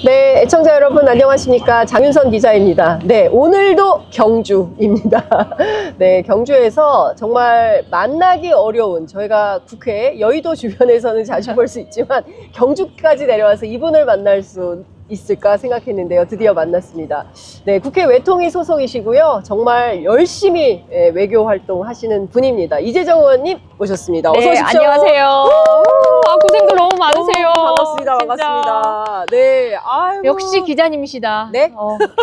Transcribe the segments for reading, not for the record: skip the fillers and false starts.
네, 애청자 여러분 안녕하십니까. 장윤선 기자입니다. 네, 오늘도 경주입니다. 네, 경주에서 정말 만나기 어려운 저희가 국회 여의도 주변에서는 자주 볼 수 있지만 경주까지 내려와서 이분을 만날 수 있을까 생각했는데요. 드디어 만났습니다. 네, 국회 외통위 소속이시고요. 정말 열심히 외교 활동 하시는 분입니다. 이재정 의원님 모셨습니다. 어서 네, 오십시오. 안녕하세요. 아, 고생도 너무 많으세요. 반갑습니다. 진짜. 반갑습니다. 네, 아유. 역시 기자님이시다. 네?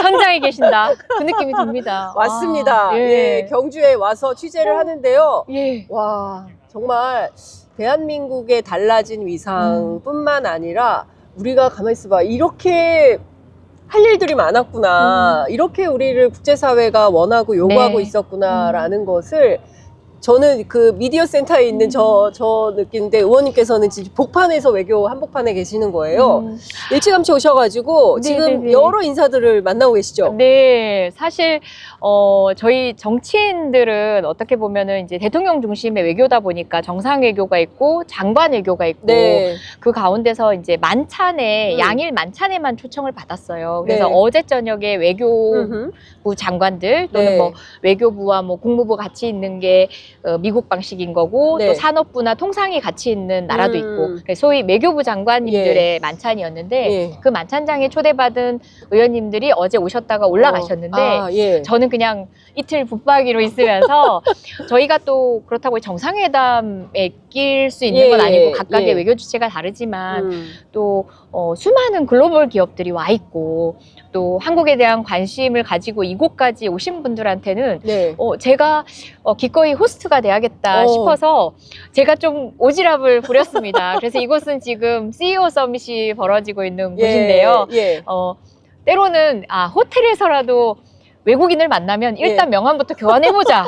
현장에 계신다. 그 느낌이 듭니다. 맞습니다. 아, 예, 경주에 와서 취재를 하는데요. 예. 와, 정말 대한민국의 달라진 위상뿐만 아니라 우리가 가만히 있어봐. 이렇게 할 일들이 많았구나. 이렇게 우리를 국제사회가 원하고 요구하고 네. 있었구나라는 것을 저는 그 미디어 센터에 있는 저 느끼는데 의원님께서는 진짜 복판에서 외교 한복판에 계시는 거예요. 일찌감치 오셔가지고 지금 네네네. 여러 인사들을 만나고 계시죠? 네, 사실 저희 정치인들은 어떻게 보면은 이제 대통령 중심의 외교다 보니까 정상 외교가 있고 장관 외교가 있고 네. 그 가운데서 이제 만찬에 양일 만찬에만 초청을 받았어요. 그래서 네. 어제 저녁에 외교부 장관들 또는 네. 뭐 외교부와 뭐 국무부 같이 있는 게 미국 방식인 거고 네. 또 산업부나 통상이 같이 있는 나라도 있고 소위 외교부 장관님들의 만찬이었는데 예. 그 만찬장에 초대받은 의원님들이 어제 오셨다가 올라가셨는데 예. 저는 그냥 이틀 붙박이로 있으면서 저희가 또 그렇다고 정상회담에 낄 수 있는 건 아니고 각각의 외교 주체가 다르지만 또 수많은 글로벌 기업들이 와 있고 또 한국에 대한 관심을 가지고 이곳까지 오신 분들한테는 네. 제가 기꺼이 호스트가 돼야겠다 싶어서 제가 좀 오지랖을 부렸습니다. 그래서 이곳은 지금 CEO 서밋이 벌어지고 있는 곳인데요. 예. 때로는 호텔에서라도 외국인을 만나면 일단 명함부터 교환해보자.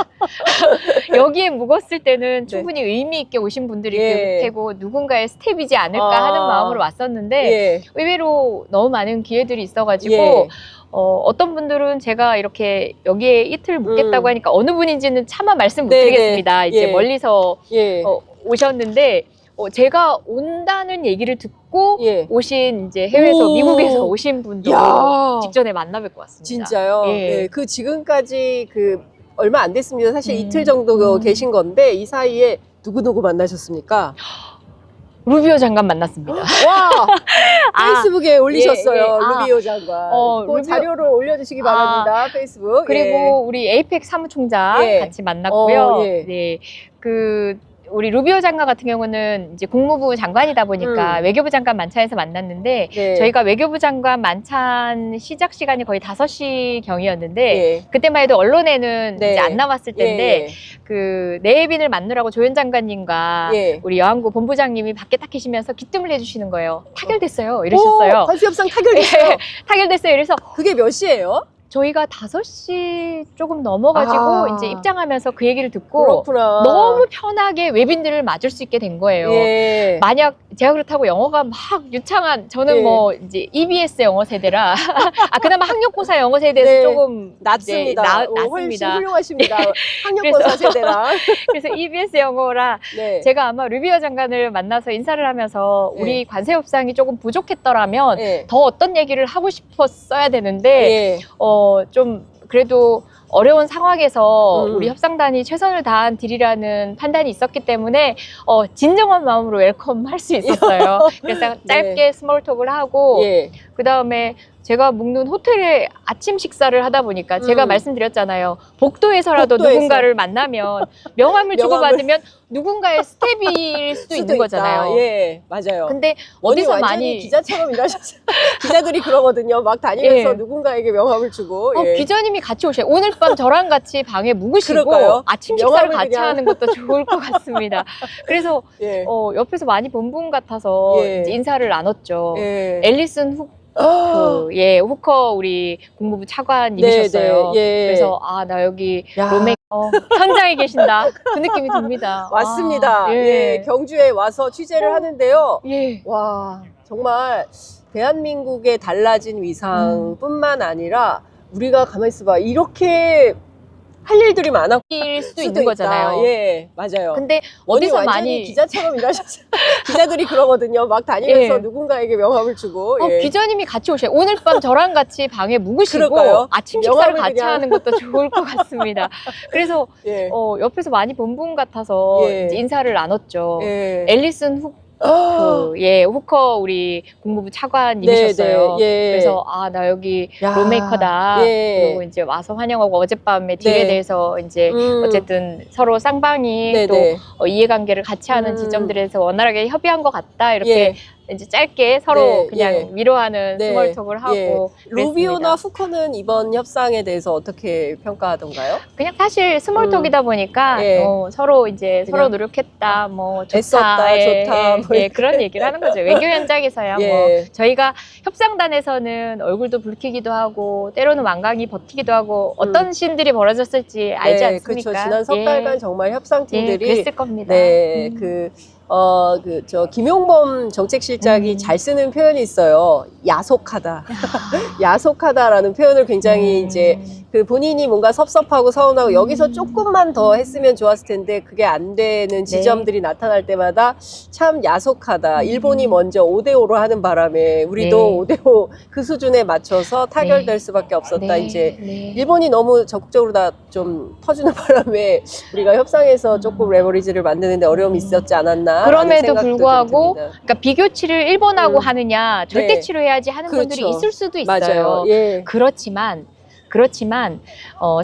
여기에 묵었을 때는 충분히 의미 있게 오신 분들이 테고 누군가의 스텝이지 않을까 하는 마음으로 왔었는데 의외로 너무 많은 기회들이 있어가지고 어떤 분들은 제가 이렇게 여기에 이틀 묵겠다고 하니까 어느 분인지는 차마 말씀 못 드리겠습니다. 이제 멀리서 오셨는데 제가 온다는 얘기를 듣고 오신 이제 해외에서 미국에서 오신 분도 직전에 만나 뵙고 왔습니다. 진짜요? 네, 그 지금까지 그 얼마 안 됐습니다. 사실 이틀 정도 계신 건데 이 사이에 누구 만나셨습니까? 루비오 장관 만났습니다. 와! 페이스북에 올리셨어요. 루비오 장관. 그 자료를 올려주시기 바랍니다. 페이스북. 그리고 우리 에이펙 사무총장 같이 만났고요. 네. 우리 루비오 장관 같은 경우는 이제 국무부 장관이다 보니까 외교부 장관 만찬에서 만났는데 저희가 외교부 장관 만찬 시작 시간이 거의 5시 경이었는데 그때만 해도 언론에는 이제 안 나왔을 때인데 그 내빈을 만나라고 조현 장관님과 우리 여항구 본부장님이 밖에 딱 계시면서 기뜸을 해주시는 거예요. 타결됐어요. 이러셨어요. 관수협상 타결됐어요. 타결됐어요. 이래서 그게 몇 시예요? 저희가 5시 조금 넘어가지고 이제 입장하면서 그 얘기를 듣고 그렇구나. 너무 편하게 외빈들을 맞을 수 있게 된 거예요. 만약 제가 그렇다고 영어가 막 유창한 저는 뭐 이제 EBS 영어 세대라 그나마 학력고사 영어 세대에서 조금 낮습니다. 훨씬 훌륭하십니다. 학력고사 세대라. 그래서 EBS 영어라 제가 아마 루비오 장관을 만나서 인사를 하면서 우리 관세 협상이 조금 부족했더라면 더 어떤 얘기를 하고 싶었어야 되는데 좀 그래도 어려운 상황에서 우리 협상단이 최선을 다한 딜이라는 판단이 있었기 때문에 진정한 마음으로 웰컴할 수 있었어요. 그래서 짧게 스몰톡을 하고 그 다음에 제가 묵는 호텔에 아침 식사를 하다 보니까 제가 말씀드렸잖아요. 복도에서라도 누군가를 만나면 명함을 주고받으면 누군가의 스텝일 수도 있는 거잖아요. 맞아요. 근데 어디서 많이 기자처럼 일하셨어요. 기자들이 그러거든요. 막 다니면서 누군가에게 명함을 주고. 기자님이 같이 오셔요. 오늘 밤 저랑 같이 방에 묵으시고 아침 식사를 같이 하는 것도 좋을 것 같습니다. 그래서 옆에서 많이 본 분 같아서 이제 인사를 나눴죠. 앨리슨 후커 우리 국무부 차관님이셨어요. 그래서 나 여기 로맥 현장에 계신다. 그 느낌이 듭니다. 맞습니다. 경주에 와서 취재를 하는데요. 와, 정말 대한민국의 달라진 위상뿐만 아니라 우리가 가만히 있어봐. 이렇게 할 일들이 많아 일 수도 있는 거잖아요. 예, 맞아요. 근데 어디서 어디서 완전히 많이 기자처럼 일하셨어요. 기자들이 그러거든요. 막 다니면서 예. 누군가에게 명함을 주고. 예. 기자님이 같이 오셔요. 오늘 밤 저랑 같이 방에 묵으시고 그럴까요? 아침 식사를 명함을 같이 그냥. 하는 것도 좋을 것 같습니다. 그래서 예. 옆에서 많이 본 분 같아서 예. 이제 인사를 나눴죠. 예. 앨리슨 후커 우리 국무부 차관님이셨어요. 네, 네, 예. 그래서 나 여기 야, 롤메이커다. 예. 그리고 이제 와서 환영하고 어젯밤에 딜에 네. 대해서 이제 어쨌든 서로 쌍방이 네, 또 네. 이해관계를 같이 하는 지점들에서 원활하게 협의한 것 같다. 이렇게 예. 이제 짧게 서로 네, 그냥 예. 위로하는 네, 스몰톡을 하고 예. 그랬습니다. 루비오나 후커는 이번 협상에 대해서 어떻게 평가하던가요? 그냥 사실 스몰톡이다 보니까 예. 서로 이제 그냥 서로 노력했다, 뭐 좋다, 애썼다, 좋다, 뭐 이렇게. 그런 얘기를 하는 거죠. 외교 현장에서야 예. 뭐 저희가 협상단에서는 얼굴도 붉히기도 하고 때로는 완강히 버티기도 하고 어떤 씬들이 벌어졌을지 알지 않습니까? 그렇죠. 지난 석 달간 정말 협상팀들이 그랬을 겁니다. 네, 김용범 정책실장이 잘 쓰는 표현이 있어요. 야속하다. 야속하다라는 표현을 굉장히 이제 그 본인이 뭔가 섭섭하고 서운하고 여기서 조금만 더 했으면 좋았을 텐데 그게 안 되는 지점들이 나타날 때마다 참 야속하다. 일본이 먼저 5대5로 하는 바람에 우리도 5대5 그 수준에 맞춰서 타결될 수밖에 없었다. 이제 일본이 너무 적극적으로 다 좀 터주는 바람에 우리가 협상에서 조금 레버리지를 만드는데 어려움이 있었지 않았나. 그럼에도 불구하고 그러니까 비교치를 일본하고 하느냐 절대치로 해야지 하는 그렇죠. 분들이 있을 수도 있어요. 맞아요. 예. 그렇지만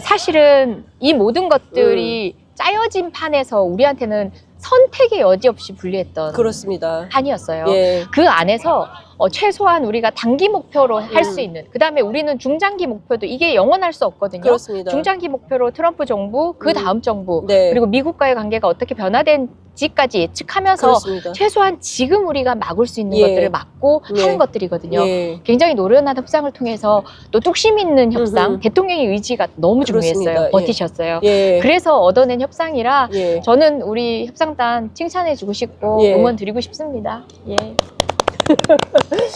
사실은 이 모든 것들이 짜여진 판에서 우리한테는 선택의 여지 없이 불리했던 그렇습니다. 판이었어요. 예. 그 안에서 최소한 우리가 단기 목표로 할 수 있는 그다음에 우리는 중장기 목표도 이게 영원할 수 없거든요. 그렇습니다. 중장기 목표로 트럼프 정부 그 다음 정부 네. 그리고 미국과의 관계가 어떻게 변화된지까지 예측하면서 그렇습니다. 최소한 지금 우리가 막을 수 있는 예. 것들을 막고 예. 하는 것들이거든요. 예. 굉장히 노련한 협상을 통해서 또 뚝심 있는 협상, 대통령의 의지가 너무 중요했어요. 그렇습니다. 버티셨어요. 예. 그래서 얻어낸 협상이라 예. 저는 우리 협상단 칭찬해주고 싶고 예. 응원 드리고 싶습니다. 예.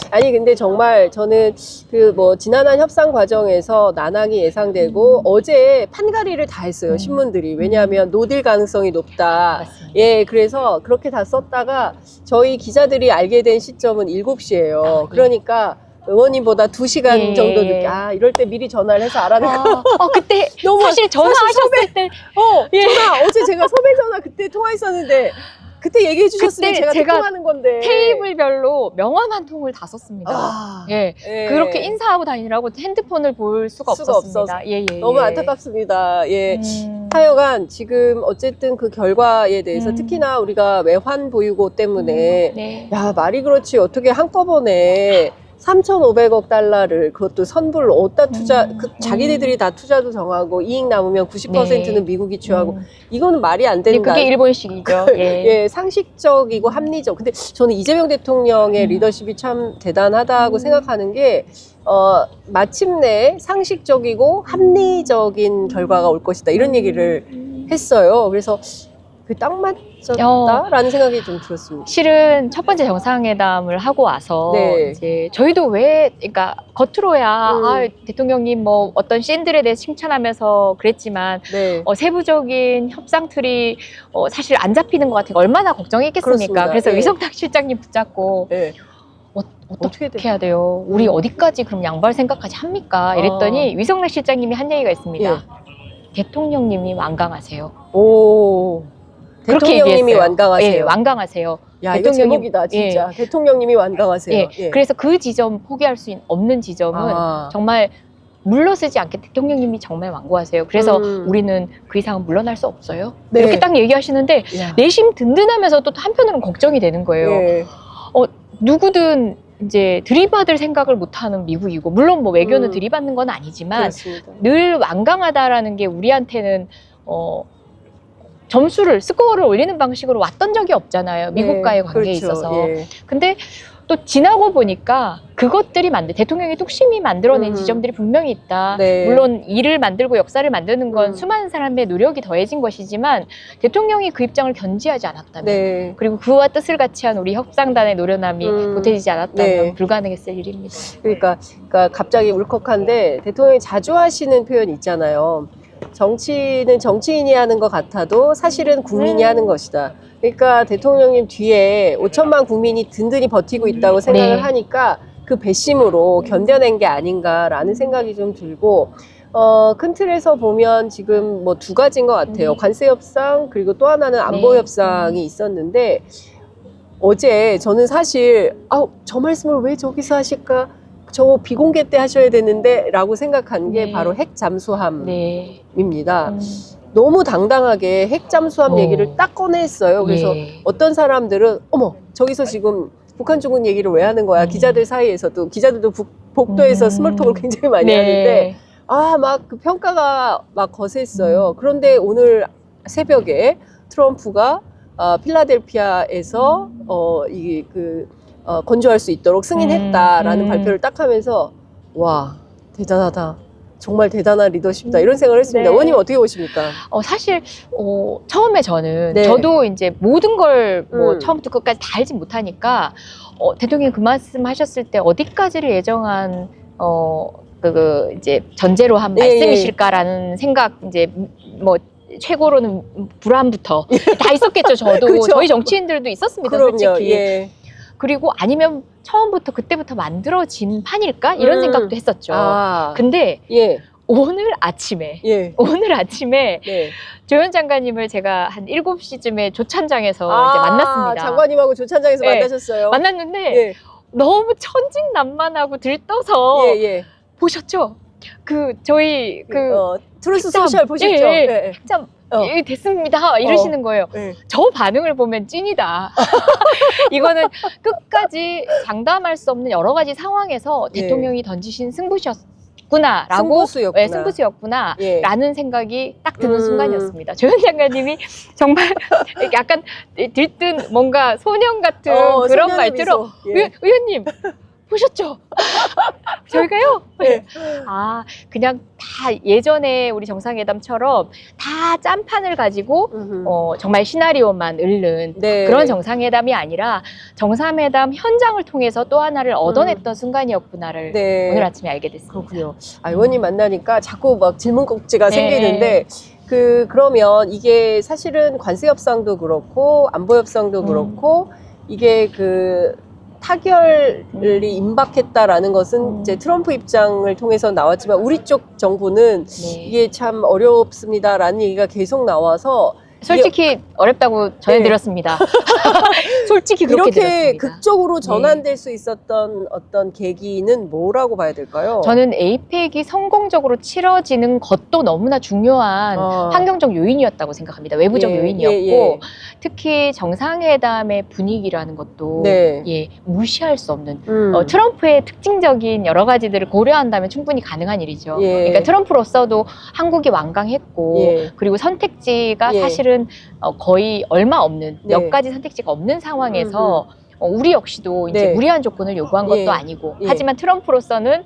아니 근데 정말 저는 지난한 협상 과정에서 난항이 예상되고 어제 판가리를 다 했어요. 신문들이. 왜냐하면 노딜 가능성이 높다. 맞습니다. 예, 그래서 그렇게 다 썼다가 저희 기자들이 알게 된 시점은 7시예요. 그러니까 의원님보다 2시간 정도 늦게 이럴 때 미리 전화를 해서 알아내고 그때 너무 사실 전화하셨을 때 전화 어제 제가 섭외 전화 그때 통화했었는데 그때 얘기해 주셨으면 그때 제가 통화하는 건데 테이블별로 명함 한 통을 다 썼습니다. 예. 그렇게 인사하고 다니라고 핸드폰을 볼 수가 없었습니다. 예. 너무 안타깝습니다. 예. 하여간 지금 어쨌든 그 결과에 대해서 특히나 우리가 외환 보유고 때문에 야 말이 그렇지 어떻게 한꺼번에 3,500억 달러를 그것도 선불로 어디다 투자 자기네들이 다 투자도 정하고 이익 남으면 90%는 미국이 취하고 이거는 말이 안 되는 그게 일본식이죠. 예, 상식적이고 합리적. 근데 저는 이재명 대통령의 리더십이 참 대단하다고 생각하는 게 마침내 상식적이고 합리적인 결과가 올 것이다 이런 얘기를 했어요. 그래서 딱 맞췄다라는 생각이 좀 들었습니다. 실은 첫 번째 정상회담을 하고 와서 이제 저희도 그러니까 겉으로야 대통령님 뭐 어떤 씬들에 대해 칭찬하면서 그랬지만 세부적인 협상 틀이 사실 안 잡히는 것 같아요. 얼마나 걱정했겠습니까? 그렇습니다. 그래서 위성탁 실장님 붙잡고 어떻게 해야 돼요? 우리 어디까지 그럼 양보할 생각까지 합니까? 이랬더니 위성탁 실장님이 한 얘기가 있습니다. 대통령님이 완강하세요. 오. 대통령님이 완강하세요. 예, 완강하세요. 야, 이거 제목이다, 진짜. 대통령님이 완강하세요. 그래서 그 지점 포기할 수 없는 지점은 정말 물러서지 않게 대통령님이 정말 완고하세요. 그래서 우리는 그 이상은 물러날 수 없어요. 이렇게 딱 얘기하시는데 내심 든든하면서 또 한편으로는 걱정이 되는 거예요. 누구든 이제 들이받을 생각을 못하는 미국이고 물론 뭐 외교는 들이받는 건 아니지만 늘 완강하다라는 게 우리한테는 스코어를 올리는 방식으로 왔던 적이 없잖아요. 미국과의 관계에 있어서. 근데 또 지나고 보니까 그것들이 대통령이 뚝심이 만들어낸 지점들이 분명히 있다. 물론 일을 만들고 역사를 만드는 건 수많은 사람의 노력이 더해진 것이지만 대통령이 그 입장을 견지하지 않았다면 그리고 그와 뜻을 같이 한 우리 협상단의 노련함이 보태지지 않았다면 불가능했을 일입니다. 그러니까 갑자기 울컥한데 대통령이 자주 하시는 표현이 있잖아요. 정치는 정치인이 하는 것 같아도 사실은 국민이 하는 것이다. 그러니까 대통령님 뒤에 5천만 국민이 든든히 버티고 있다고 생각을 네. 하니까 그 배심으로 견뎌낸 게 아닌가라는 생각이 좀 들고, 큰 틀에서 보면 지금 뭐 두 가지인 것 같아요. 관세 협상, 그리고 또 하나는 안보 협상이 있었는데, 어제 저는 사실 저 말씀을 왜 저기서 하실까? 저 비공개 때 하셔야 되는데 라고 생각한 게 바로 핵 잠수함입니다. 너무 당당하게 핵 잠수함 얘기를 딱 꺼냈어요. 그래서 어떤 사람들은 어머, 저기서 지금 북한 죽은 얘기를 왜 하는 거야? 기자들 사이에서도, 기자들도 복도에서 스몰톡을 굉장히 많이 하는데 막 그 평가가 막 거셌어요. 그런데 오늘 새벽에 트럼프가 필라델피아에서 건조할 수 있도록 승인했다라는 발표를 딱 하면서 와, 대단하다. 정말 대단한 리더십이다. 이런 생각을 했습니다. 의원님 어떻게 보십니까? 사실 처음에 저도 이제 모든 걸 처음부터 끝까지 다 알지 못하니까 대통령이 그 말씀 하셨을 때 어디까지를 예정한 이제 전제로 한 말씀이실까라는 생각, 이제 뭐 최고로는 불안부터 다 있었겠죠. 저도 그렇죠. 저희 정치인들도 있었습니다. 그럼요. 솔직히. 그리고 아니면 처음부터 그때부터 만들어진 판일까? 이런 생각도 했었죠. 근데 오늘 아침에 조현 장관님을 제가 한 7시쯤에 조찬장에서 이제 만났습니다. 장관님하고 조찬장에서 만나셨어요? 만났는데 너무 천진난만하고 들떠서 보셨죠? 저희 트루스 소셜 보셨죠? 참 됐습니다 이러시는 거예요. 저 반응을 보면 찐이다. 이거는 끝까지 장담할 수 없는 여러 가지 상황에서 대통령이 던지신 승부수였구나라고, 승부수였구나라는 생각이 딱 드는 순간이었습니다. 조현 장관님이 정말 약간 들뜬 뭔가 소년 같은 그런 말투로 의원님 보셨죠? 저희가요? 그냥 다 예전에 우리 정상회담처럼 다 짠판을 가지고 정말 시나리오만 읊는 그런 정상회담이 아니라 정상회담 현장을 통해서 또 하나를 얻어냈던 순간이었구나를 오늘 아침에 알게 됐습니다. 그렇군요. 의원님 만나니까 자꾸 막 질문꼭지가 생기는데 그러면 이게 사실은 관세 협상도 그렇고 안보 협상도 그렇고 이게 타결이 임박했다라는 것은 이제 트럼프 입장을 통해서 나왔지만 우리 쪽 정부는 이게 참 어렵습니다라는 얘기가 계속 나와서 솔직히 어렵다고 전해드렸습니다. 솔직히 그렇게 이렇게 들었습니다. 극적으로 전환될 수 있었던 어떤 계기는 뭐라고 봐야 될까요? 저는 에이펙이 성공적으로 치러지는 것도 너무나 중요한 환경적 요인이었다고 생각합니다. 외부적 요인이었고 특히 정상회담의 분위기라는 것도 무시할 수 없는 트럼프의 특징적인 여러 가지들을 고려한다면 충분히 가능한 일이죠. 그러니까 트럼프로서도 한국이 완강했고 그리고 선택지가 사실은 거의 얼마 없는 몇 가지 선택지가 없는 상황에서 우리 역시도 이제 무리한 조건을 요구한 것도 아니고 하지만 트럼프로서는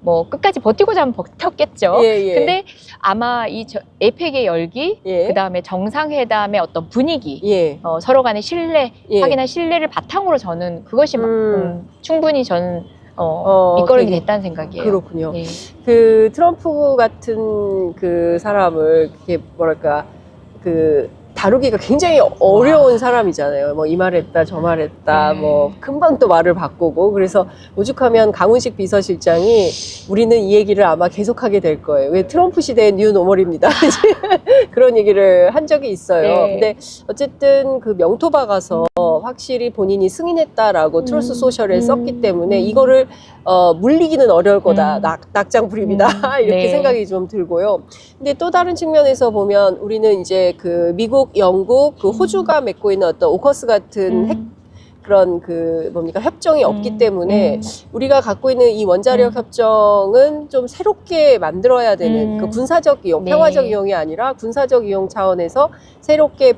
뭐 끝까지 버티고자 하면 버텼겠죠. 근데 아마 이 에이펙의 열기, 그 다음에 정상회담의 어떤 분위기, 서로 간의 신뢰, 확인한 신뢰를 바탕으로 저는 그것이 충분히 저는 밑거름이 됐다는 생각이에요. 그렇군요. 그 트럼프 같은 그 사람을 이렇게 뭐랄까 다루기가 굉장히 어려운 사람이잖아요. 뭐 이 말 했다, 저 말 했다, 뭐 금방 또 말을 바꾸고. 그래서 오죽하면 강훈식 비서실장이 우리는 이 얘기를 아마 계속하게 될 거예요. 왜 트럼프 시대의 뉴 노멀입니다. 그런 얘기를 한 적이 있어요. 근데 어쨌든 그 명토 박아서 확실히 본인이 승인했다라고 트루스 소셜에 썼기 때문에 이거를 물리기는 어려울 거다. 낙장 불입이다. 이렇게 생각이 좀 들고요. 근데 또 다른 측면에서 보면 우리는 이제 그 미국, 영국, 그 호주가 맺고 있는 어떤 오커스 같은 그런 협정이 없기 때문에 우리가 갖고 있는 이 원자력 협정은 좀 새롭게 만들어야 되는 그 군사적 이용, 평화적 이용이 아니라 군사적 이용 차원에서 새롭게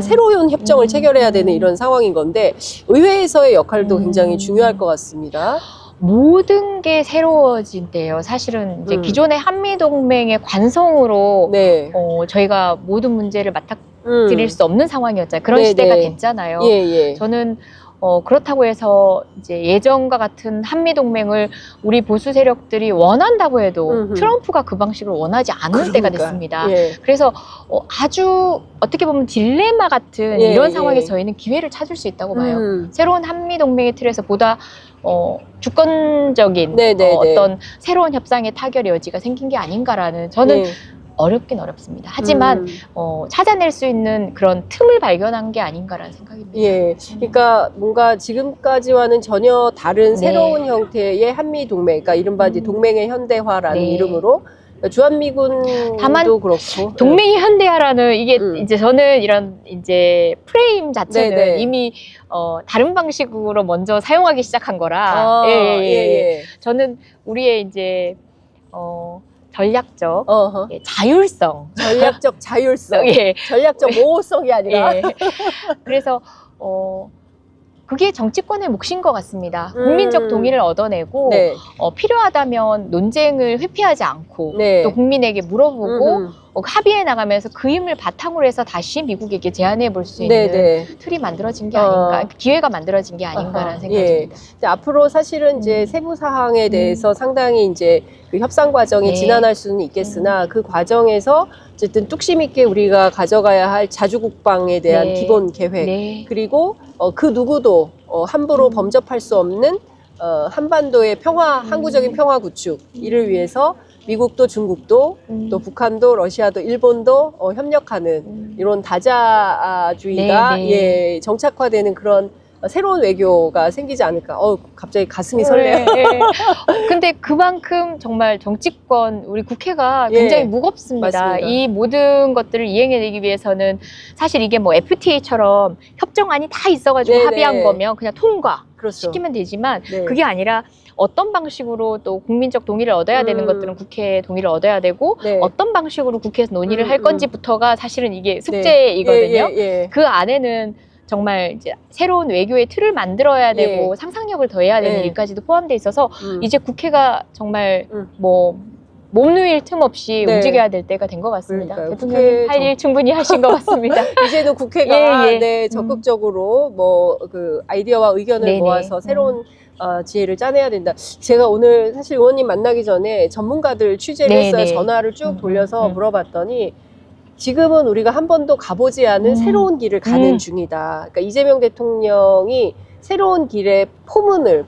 새로운 협정을 체결해야 되는 이런 상황인 건데 의회에서의 역할도 굉장히 중요할 것 같습니다. 모든 게 새로워진대요. 사실은 이제 기존의 한미동맹의 관성으로 저희가 모든 문제를 맡아드릴 수 없는 상황이었잖아요. 그런 시대가 됐잖아요. 저는 그렇다고 해서 이제 예전과 같은 한미 동맹을 우리 보수 세력들이 원한다고 해도 트럼프가 그 방식을 원하지 않을 때가 됐습니다. 예. 그래서 아주 어떻게 보면 딜레마 같은 이런 상황에서 저희는 기회를 찾을 수 있다고 봐요. 새로운 한미 동맹의 틀에서 보다 주권적인 어떤 새로운 협상의 타결 여지가 생긴 게 아닌가라는 저는 어렵긴 어렵습니다. 하지만 찾아낼 수 있는 그런 틈을 발견한 게 아닌가라는 생각입니다. 예, 그러니까 뭔가 지금까지와는 전혀 다른 새로운 형태의 한미 동맹, 그러니까 이른바 이제 동맹의 현대화라는 이름으로 주한미군도 다만 그렇고 동맹의 현대화라는 이게 이제 저는 이런 이제 프레임 자체는 이미 다른 방식으로 먼저 사용하기 시작한 거라 저는 우리의 이제 전략적 자율성, 전략적 자율성, 전략적 모호성이 아니라 그래서 그게 정치권의 몫인 것 같습니다. 국민적 동의를 얻어내고 필요하다면 논쟁을 회피하지 않고 또 국민에게 물어보고 합의해 나가면서 그 힘을 바탕으로 해서 다시 미국에게 제안해 볼 수 있는 틀이 만들어진 게 아닌가, 기회가 만들어진 게 아닌가라는 생각입니다. 앞으로 사실은 이제 세부 사항에 대해서 상당히 이제 그 협상 과정이 지난할 수는 있겠으나 그 과정에서 어쨌든 뚝심 있게 우리가 가져가야 할 자주국방에 대한 기본 계획 그리고 그 누구도 함부로 범접할 수 없는 한반도의 평화, 항구적인 평화 구축 이를 위해서 미국도 중국도 또 북한도 러시아도 일본도 협력하는 이런 다자주의가 정착화되는 그런 새로운 외교가 생기지 않을까. 갑자기 가슴이 설레요. 근데 그만큼 정말 정치권, 우리 국회가 굉장히 무겁습니다. 맞습니다. 이 모든 것들을 이행해내기 위해서는 사실 이게 뭐 FTA처럼 협정안이 다 있어가지고 합의한 거면 그냥 통과 시키면 되지만 그게 아니라 어떤 방식으로 또 국민적 동의를 얻어야 되는 것들은 국회 동의를 얻어야 되고 어떤 방식으로 국회에서 논의를 할 건지부터가 사실은 이게 숙제이거든요. 그 안에는 정말 이제 새로운 외교의 틀을 만들어야 되고 상상력을 더해야 되는 일까지도 포함되어 있어서 이제 국회가 정말 뭐 몸누일 틈 없이 움직여야 될 때가 된 것 같습니다. 대통령님 할 일 충분히 하신 것 같습니다. 이제는 국회가 적극적으로 뭐 그 아이디어와 의견을 모아서 새로운 지혜를 짜내야 된다. 제가 오늘 사실 의원님 만나기 전에 전문가들 취재를 했어요. 전화를 쭉 돌려서 물어봤더니 지금은 우리가 한 번도 가보지 않은 새로운 길을 가는 중이다. 그러니까 이재명 대통령이 새로운 길의 포문을,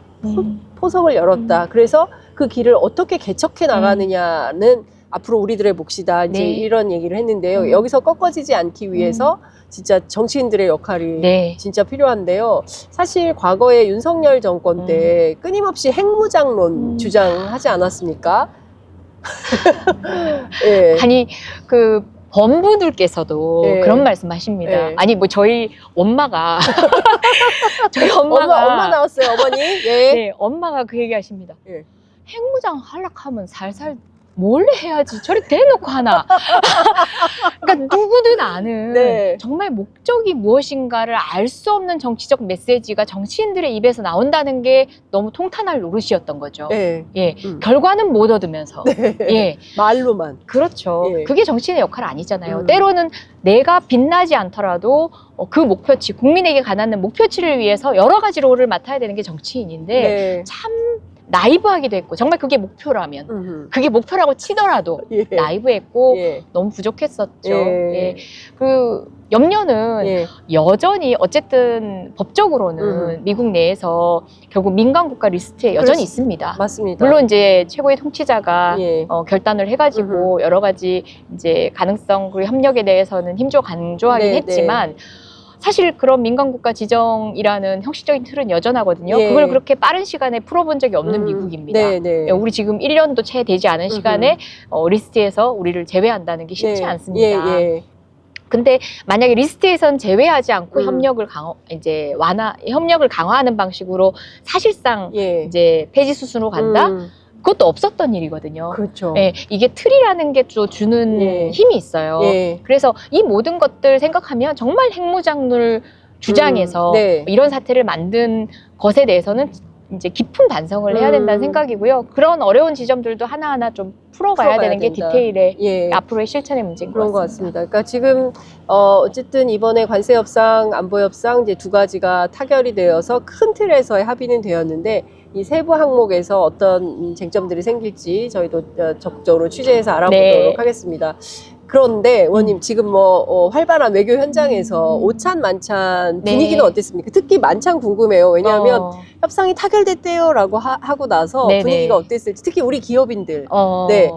포석을 열었다. 그래서 그 길을 어떻게 개척해 나가느냐는 앞으로 우리들의 몫이다. 이제 이런 얘기를 했는데요. 여기서 꺾어지지 않기 위해서 진짜 정치인들의 역할이 진짜 필요한데요. 사실 과거에 윤석열 정권 때 끊임없이 핵무장론 주장하지 않았습니까? 아니, 그 범부들께서도 그런 말씀 하십니다. 아니, 뭐 저희 엄마가 저희 엄마 나왔어요, 어머니. 엄마가 그 얘기 하십니다. 핵무장 하락하면 살살 몰래 해야지 저리 대놓고 하나. 그러니까 누구든 아는 정말 목적이 무엇인가를 알 수 없는 정치적 메시지가 정치인들의 입에서 나온다는 게 너무 통탄할 노릇이었던 거죠. 결과는 못 얻으면서 말로만. 그렇죠. 그게 정치인의 역할 아니잖아요. 때로는 내가 빛나지 않더라도 그 목표치, 국민에게 가닿는 목표치를 위해서 여러 가지 롤을 맡아야 되는 게 정치인인데 참 나이브하기도 했고, 정말 그게 목표라면 그게 목표라고 치더라도 나이브했고 너무 부족했었죠. 그 염려는 여전히 어쨌든 법적으로는 미국 내에서 결국 민간국가 리스트에 여전히 있습니다. 맞습니다. 물론 이제 최고의 통치자가 결단을 해가지고 여러 가지 이제 가능성 그리고 협력에 대해서는 힘줘 강조하긴 했지만 사실 그런 민간국가 지정이라는 형식적인 틀은 여전하거든요. 그걸 그렇게 빠른 시간에 풀어본 적이 없는 미국입니다. 우리 지금 1년도 채 되지 않은 시간에 리스트에서 우리를 제외한다는 게 쉽지 않습니다. 근데 만약에 리스트에선 제외하지 않고 협력을 강화하는 방식으로 사실상 이제 폐지 수순으로 간다? 그것도 없었던 일이거든요. 그렇죠. 이게 틀이라는 게 주는 힘이 있어요. 그래서 이 모든 것들 생각하면 정말 핵무장을 주장해서 이런 사태를 만든 것에 대해서는 이제 깊은 반성을 해야 된다는 생각이고요. 그런 어려운 지점들도 하나하나 좀 풀어가야 되는 게 된다. 디테일의 예. 앞으로의 실천의 문제인 그런 것 것 같습니다. 같습니다. 그러니까 지금 어쨌든 이번에 관세 협상, 안보 협상 이제 두 가지가 타결이 되어서 큰 틀에서의 합의는 되었는데 이 세부 항목에서 어떤 쟁점들이 생길지 저희도 적극적으로 취재해서 알아보도록 하겠습니다. 그런데 의원님 지금 뭐 활발한 외교 현장에서 오찬 만찬 분위기는 어땠습니까? 특히 만찬 궁금해요. 왜냐하면 협상이 타결됐대요라고 하고 나서 분위기가 어땠을지 특히 우리 기업인들. 네,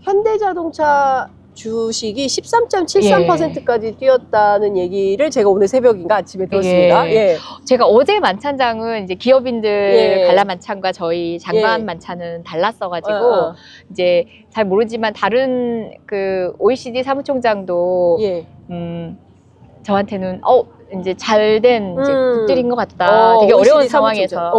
현대자동차 주식이 13.73%까지 뛰었다는 얘기를 제가 오늘 새벽인가 아침에 들었습니다. 예. 제가 어제 만찬장은 이제 기업인들 관람 만찬과 저희 장관 만찬은 달랐어가지고 이제 잘 모르지만 다른 그 OECD 사무총장도 저한테는 이제 잘된 이제 굿들인 것 같다. 되게 어려운 상황에서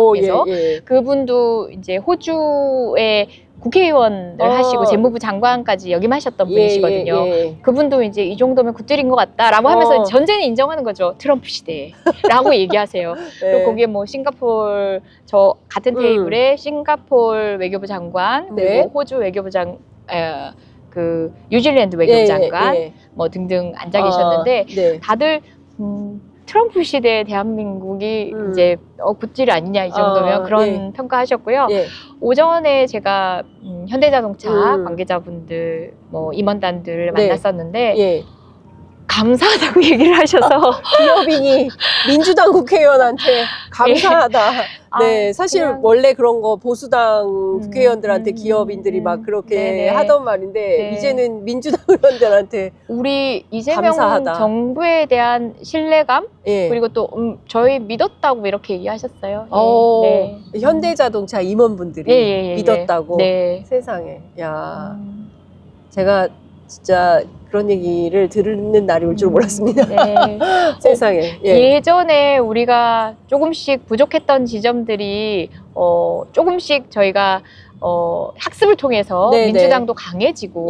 그분도 이제 호주의 국회의원을 하시고 재무부 장관까지 역임하셨던 분이시거든요. 그분도 이제 이 정도면 굿들인 것 같다라고 하면서 전제는 인정하는 거죠. 트럼프 시대라고 얘기하세요. 그리고 거기에 뭐 싱가포르 저 같은 테이블에 싱가포르 외교부 장관 그리고 호주 외교부 그 뉴질랜드 외교부 장관 뭐 등등 앉아 계셨는데 다들 트럼프 시대 대한민국이 이제 굿질 아니냐 이 정도면 그런 평가하셨고요. 오전에 제가 현대자동차 관계자분들 뭐 임원단들 만났었는데 감사하다고 얘기를 하셔서 기업인이 민주당 국회의원한테 감사하다. 네, 사실 원래 그런 거 보수당 국회의원들한테 기업인들이 막 그렇게 하던 말인데 이제는 민주당 의원들한테 우리 이재명 감사하다. 정부에 대한 신뢰감 그리고 또 저희 믿었다고 이렇게 얘기하셨어요. 현대자동차 임원분들이 믿었다고. 세상에. 야, 제가 진짜 그런 얘기를 듣는 날이 올 줄 몰랐습니다. 세상에. 예전에 우리가 조금씩 부족했던 지점들이 조금씩 저희가 학습을 통해서 민주당도 강해지고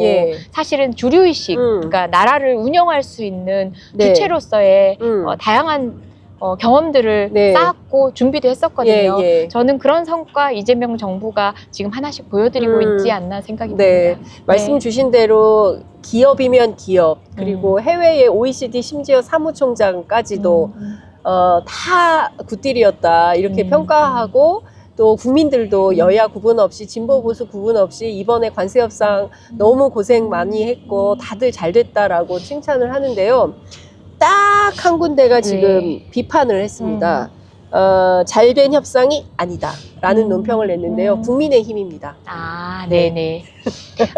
사실은 주류의식, 그러니까 나라를 운영할 수 있는 주체로서의 다양한 경험들을 쌓았고 준비도 했었거든요. 저는 그런 성과 이재명 정부가 지금 하나씩 보여드리고 있지 않나 생각이 듭니다. 말씀 주신 대로 기업이면 기업, 그리고 해외의 OECD 심지어 사무총장까지도 다 굿딜이었다 이렇게 평가하고 또 국민들도 여야 구분 없이 진보 보수 구분 없이 이번에 관세 협상 너무 고생 많이 했고 다들 잘 됐다라고 칭찬을 하는데요. 딱 한 군데가 지금 비판을 했습니다. 잘된 협상이 아니다 라는 논평을 냈는데요. 국민의힘입니다. 네네.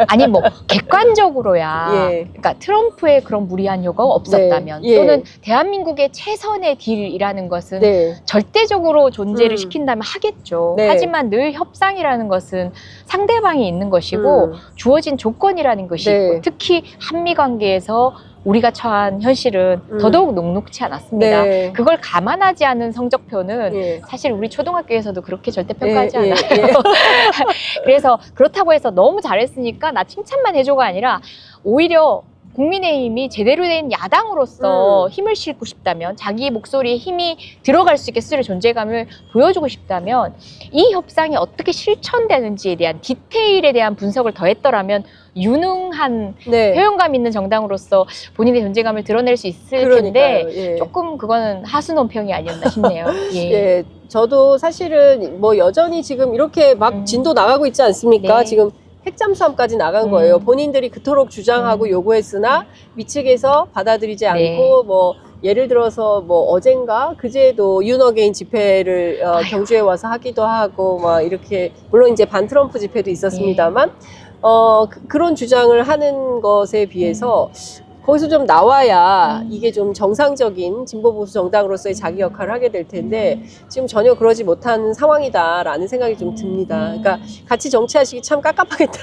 아니 뭐 객관적으로야 그러니까 트럼프의 그런 무리한 요구가 없었다면 또는 대한민국의 최선의 딜이라는 것은 절대적으로 존재를 시킨다면 하겠죠. 하지만 늘 협상이라는 것은 상대방이 있는 것이고 주어진 조건이라는 것이 있고 특히 한미 관계에서 우리가 처한 현실은 더더욱 녹록치 않았습니다. 그걸 감안하지 않은 성적표는 사실 우리 초등학교에서도 그렇게 절대 평가하지 않아요. 그래서 그렇다고 해서 너무 잘했으니까 나 칭찬만 해줘가 아니라 오히려 국민의힘이 제대로 된 야당으로서 힘을 실고 싶다면 자기 목소리에 힘이 들어갈 수 있게 쓸 존재감을 보여주고 싶다면 이 협상이 어떻게 실천되는지에 대한 디테일에 대한 분석을 더했더라면 유능한 효용감 있는 정당으로서 본인의 존재감을 드러낼 수 있을 텐데 조금 그거는 하수 논평이 아니었나 싶네요. 저도 사실은 뭐 여전히 지금 이렇게 막 진도 나가고 있지 않습니까? 지금 핵잠수함까지 나간 거예요. 본인들이 그토록 주장하고 요구했으나 미측에서 받아들이지 않고 뭐 예를 들어서 뭐 어젠가 그제도 윤어게인 집회를 경주에 와서 하기도 하고 막 이렇게 물론 이제 반 트럼프 집회도 있었습니다만 그런 주장을 하는 것에 비해서 거기서 좀 나와야 이게 좀 정상적인 진보보수 정당으로서의 자기 역할을 하게 될 텐데 지금 전혀 그러지 못한 상황이다라는 생각이 좀 듭니다. 그러니까 같이 정치하시기 참 깝깝하겠다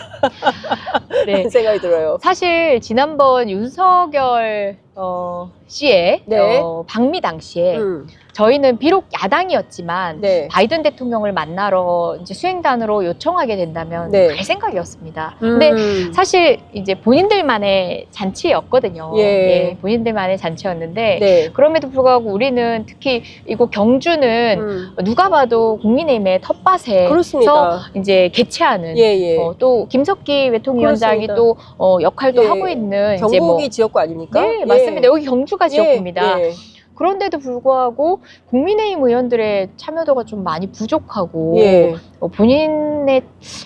라는 생각이 들어요. 사실 지난번 윤석열 씨의 네. 방미 당시에 저희는 비록 야당이었지만 네. 바이든 대통령을 만나러 이제 수행단으로 요청하게 된다면 네. 갈 생각이었습니다. 근데 사실 이제 본인들만의 잔치였거든요. 예. 예, 본인들만의 잔치였는데 네. 그럼에도 불구하고 우리는 특히 이곳 경주는 누가 봐도 국민의힘의 텃밭에서 그렇습니다. 이제 개최하는 예, 예. 또 김석기 외통위원장이 그렇습니다. 또 역할도 예. 하고 있는 경북이 이제 뭐 지역구 아닙니까? 네, 맞습니다. 여기 경주가 지역구입니다. 예. 그런데도 불구하고 국민의힘 의원들의 참여도가 좀 많이 부족하고 예. 본인의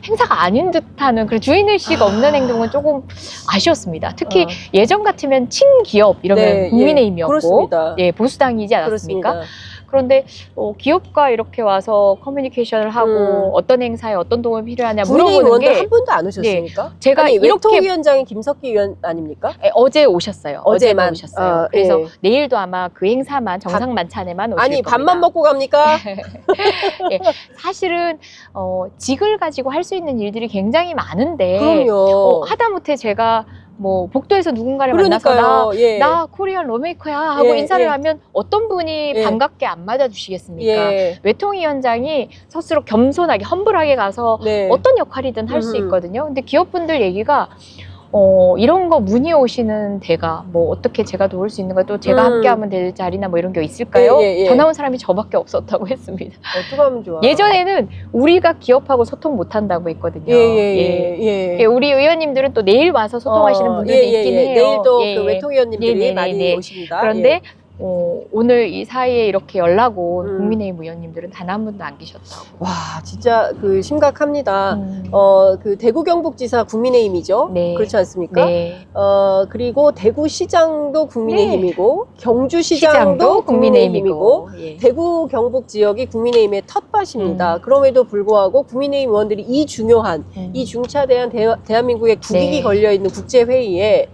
행사가 아닌 듯하는 그런 주인의식 없는 행동은 조금 아쉬웠습니다. 특히 예전 같으면 친기업 이러면 네, 국민의힘이었고 그렇습니다. 예, 보수당이지 않았습니까? 그렇습니다. 그런데 기업과 이렇게 와서 커뮤니케이션을 하고 어떤 행사에 어떤 도움이 필요하냐 국민의힘 물어보는 의원들 게 한 분도 안 오셨습니까? 제가 아니, 이렇게 외통위원장이 김석기 의원 아닙니까? 어제 오셨어요. 어제만 오셨어요. 그래서 예. 내일도 아마 그 행사만 정상 만찬에만 오실 아니 겁니다. 밥만 먹고 갑니까? 예, 사실은 직을 가지고 할 수 있는 일들이 굉장히 많은데 그럼요. 하다못해 제가 뭐 복도에서 누군가를 그러니까요. 만나서 예. 나 코리안 러메이커야 하고 예, 인사를 예. 하면 어떤 분이 예. 반갑게 안 맞아주시겠습니까? 예. 외통위원장이 스스로 겸손하게 험불하게 가서 네. 어떤 역할이든 할 수 있거든요. 근데 기업분들 얘기가 이런 거 문의 오시는 데가 뭐 어떻게 제가 도울 수 있는 거 또 제가 함께 하면 될 자리나 뭐 이런 게 있을까요? 예, 예, 예. 전화 온 사람이 저밖에 없었다고 했습니다. 어떻게 하면 좋아? 예전에는 우리가 기업하고 소통 못 한다고 했거든요. 예. 우리 의원님들은 또 내일 와서 소통하시는 분들도 있긴 해요. 내일도 예, 그 예. 외통위원님들이 네, 많이 네. 오십니다. 그런데 예. 오늘 이 사이에 이렇게 연락 온 국민의힘 의원님들은 단 한 분도 안 계셨다고. 와, 진짜 그 심각합니다. 그 대구 경북지사 국민의힘이죠. 네. 그렇지 않습니까? 네. 그리고 대구시장도 국민의힘이고 경주시장도 시장도 국민의힘이고 예. 대구 경북 지역이 국민의힘의 탓밭입니다. 그럼에도 불구하고 국민의힘 의원들이 이 중요한 이 중차대한 대한민국의 국익이 네. 걸려 있는 국제 회의에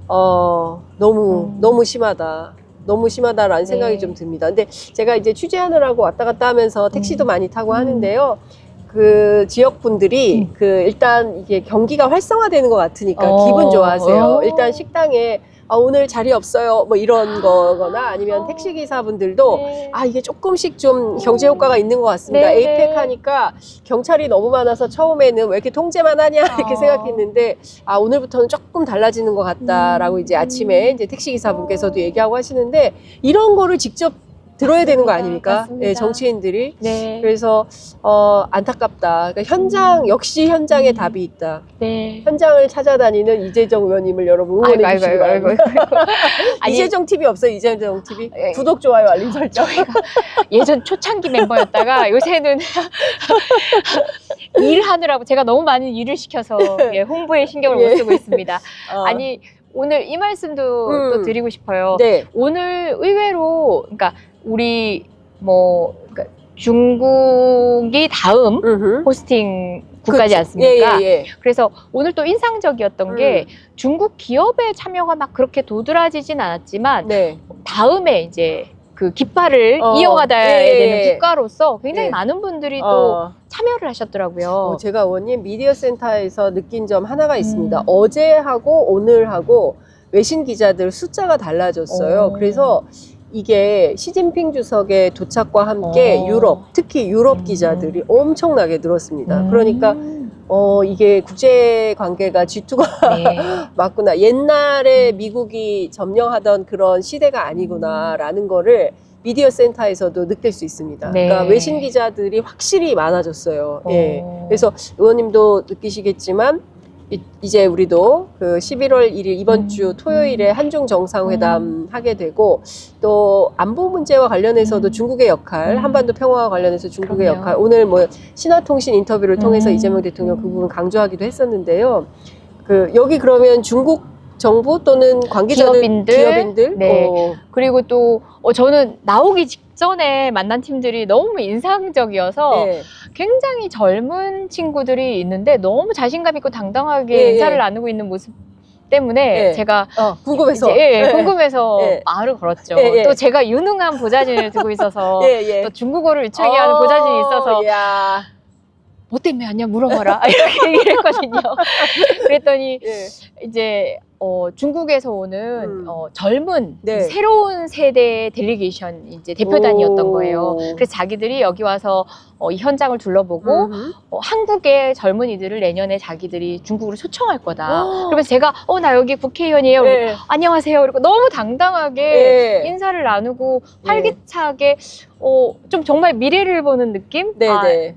너무 심하다. 너무 심하다라는 생각이 좀 듭니다. 근데 제가 이제 취재하느라고 왔다 갔다 하면서 택시도 많이 타고 하는데요. 그 지역 분들이 그 일단 이게 경기가 활성화되는 것 같으니까 기분 좋아하세요. 일단 식당에 오늘 자리 없어요. 뭐 이런 거거나 아니면 택시기사분들도 네. 이게 조금씩 좀 경제 효과가 있는 것 같습니다. 네, 에이펙 네. 하니까 경찰이 너무 많아서 처음에는 왜 이렇게 통제만 하냐 이렇게 생각했는데 오늘부터는 조금 달라지는 것 같다라고 이제 아침에 이제 택시기사분께서도 얘기하고 하시는데 이런 거를 직접 들어야 되는 거 아닙니까? 맞습니다. 예, 정치인들이. 네. 그래서 안타깝다. 그러니까 역시 현장에 답이 있다. 네. 현장을 찾아다니는 이재정 의원님을 여러분 응원해 주시기 바랍니다. 아니, 이재정 TV 없어요? 이재정 TV? 예. 구독, 좋아요, 알림 설정. 예전 초창기 멤버였다가 요새는 일하느라고 제가 너무 많은 일을 시켜서 홍보에 신경을 못 쓰고 있습니다. 아니 오늘 이 말씀도 또 드리고 싶어요. 네. 오늘 의외로 그러니까 우리 그러니까 중국이 다음 호스팅 국가지 않습니까? 예. 그래서 오늘 또 인상적이었던 게 중국 기업의 참여가 막 그렇게 도드라지진 않았지만 네. 다음에 이제 그 깃발을 이어가야 되는 국가로서 굉장히 많은 분들이 또 참여를 하셨더라고요. 제가 의원님 미디어 센터에서 느낀 점 하나가 있습니다. 어제하고 오늘하고 외신 기자들 숫자가 달라졌어요. 그래서 이게 시진핑 주석의 도착과 함께 특히 유럽 기자들이 엄청나게 늘었습니다. 그러니까 이게 국제 관계가 G2가 네. 맞구나. 옛날에 미국이 점령하던 그런 시대가 아니구나라는 거를 미디어 센터에서도 느낄 수 있습니다. 네. 그러니까 외신 기자들이 확실히 많아졌어요. 예. 그래서 의원님도 느끼시겠지만 이제 우리도 그 11월 1일 이번 주 토요일에 한중 정상회담 하게 되고 또 안보 문제와 관련해서도 중국의 역할, 한반도 평화와 관련해서 중국의 그럼요. 역할, 오늘 뭐 신화통신 인터뷰를 통해서 이재명 대통령 그 부분 강조하기도 했었는데요. 여기 그러면 중국 정부 또는 관계자들, 기업인들, 네. 그리고 또 저는 나오기 직전에 만난 팀들이 너무 인상적이어서 네. 굉장히 젊은 친구들이 있는데 너무 자신감 있고 당당하게 인사를 나누고 있는 모습 때문에 제가 궁금해서 궁금해서 말을 걸었죠. 또 제가 유능한 보좌진을 두고 있어서 또 중국어를 유창히 하는 보좌진이 있어서 뭐 때문에 왔냐 물어봐라 이렇게 얘기를 했거든요. 그랬더니 이제 중국에서 오는 젊은 새로운 세대 델리게이션 이제 대표단이었던 거예요. 그래서 자기들이 여기 와서 이 현장을 둘러보고 한국의 젊은이들을 내년에 자기들이 중국으로 초청할 거다. 그러면서 제가 나 여기 국회의원이에요. 안녕하세요. 그리고 너무 당당하게 인사를 나누고 활기차게 좀 정말 미래를 보는 느낌?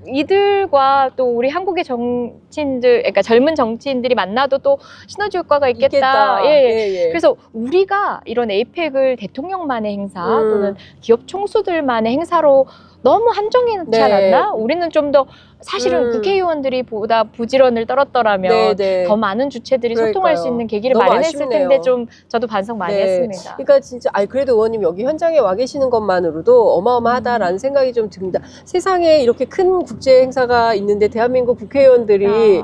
이들과 또 우리 한국의 정치인들, 그러니까 젊은 정치인들이 만나도 또 시너지 효과가 있겠다. 그래서 우리가 이런 에이펙을 대통령만의 행사 또는 기업 총수들만의 행사로 너무 한정해 놓지 않았나? 우리는 좀 더 사실은 국회의원들이 보다 부지런을 떨었더라면 더 많은 주체들이 소통할 수 있는 계기를 마련했을 텐데 좀 저도 반성 많이 했습니다. 그러니까 진짜 그래도 의원님 여기 현장에 와 계시는 것만으로도 어마어마하다라는 생각이 좀 듭니다. 세상에 이렇게 큰 국제 행사가 있는데 대한민국 국회의원들이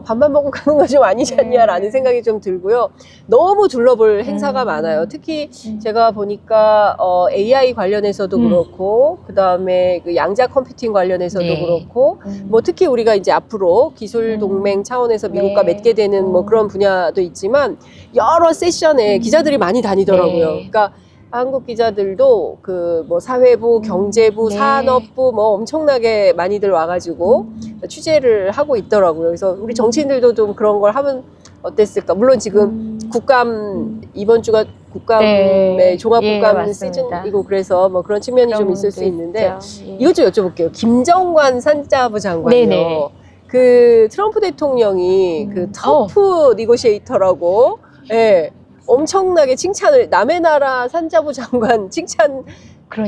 밥만 먹고 가는 거 좀 아니지 않냐라는 생각이 좀 들고요. 너무 둘러볼 행사가 많아요. 특히 제가 보니까 AI 관련해서도 그렇고 그 다음에 그 양자 컴퓨팅 관련해서도 그렇고 뭐 특히 우리가 이제 앞으로 기술 동맹 차원에서 미국과 맺게 되는 뭐 그런 분야도 있지만 여러 세션에 기자들이 많이 다니더라고요. 그러니까 한국 기자들도 그 뭐 사회부, 경제부, 산업부 뭐 엄청나게 많이들 와가지고 취재를 하고 있더라고요. 그래서 우리 정치인들도 좀 그런 걸 하면 어땠을까? 물론 지금 국감 이번 주가 국감의 종합국감 시즌이고 그래서 뭐 그런 측면이 좀 있을 수 있는데 이것 좀 여쭤볼게요. 김정관 산자부 장관이요. 그 트럼프 대통령이 그 터프 니고시에이터라고 엄청나게 칭찬을 남의 나라 산자부 장관 칭찬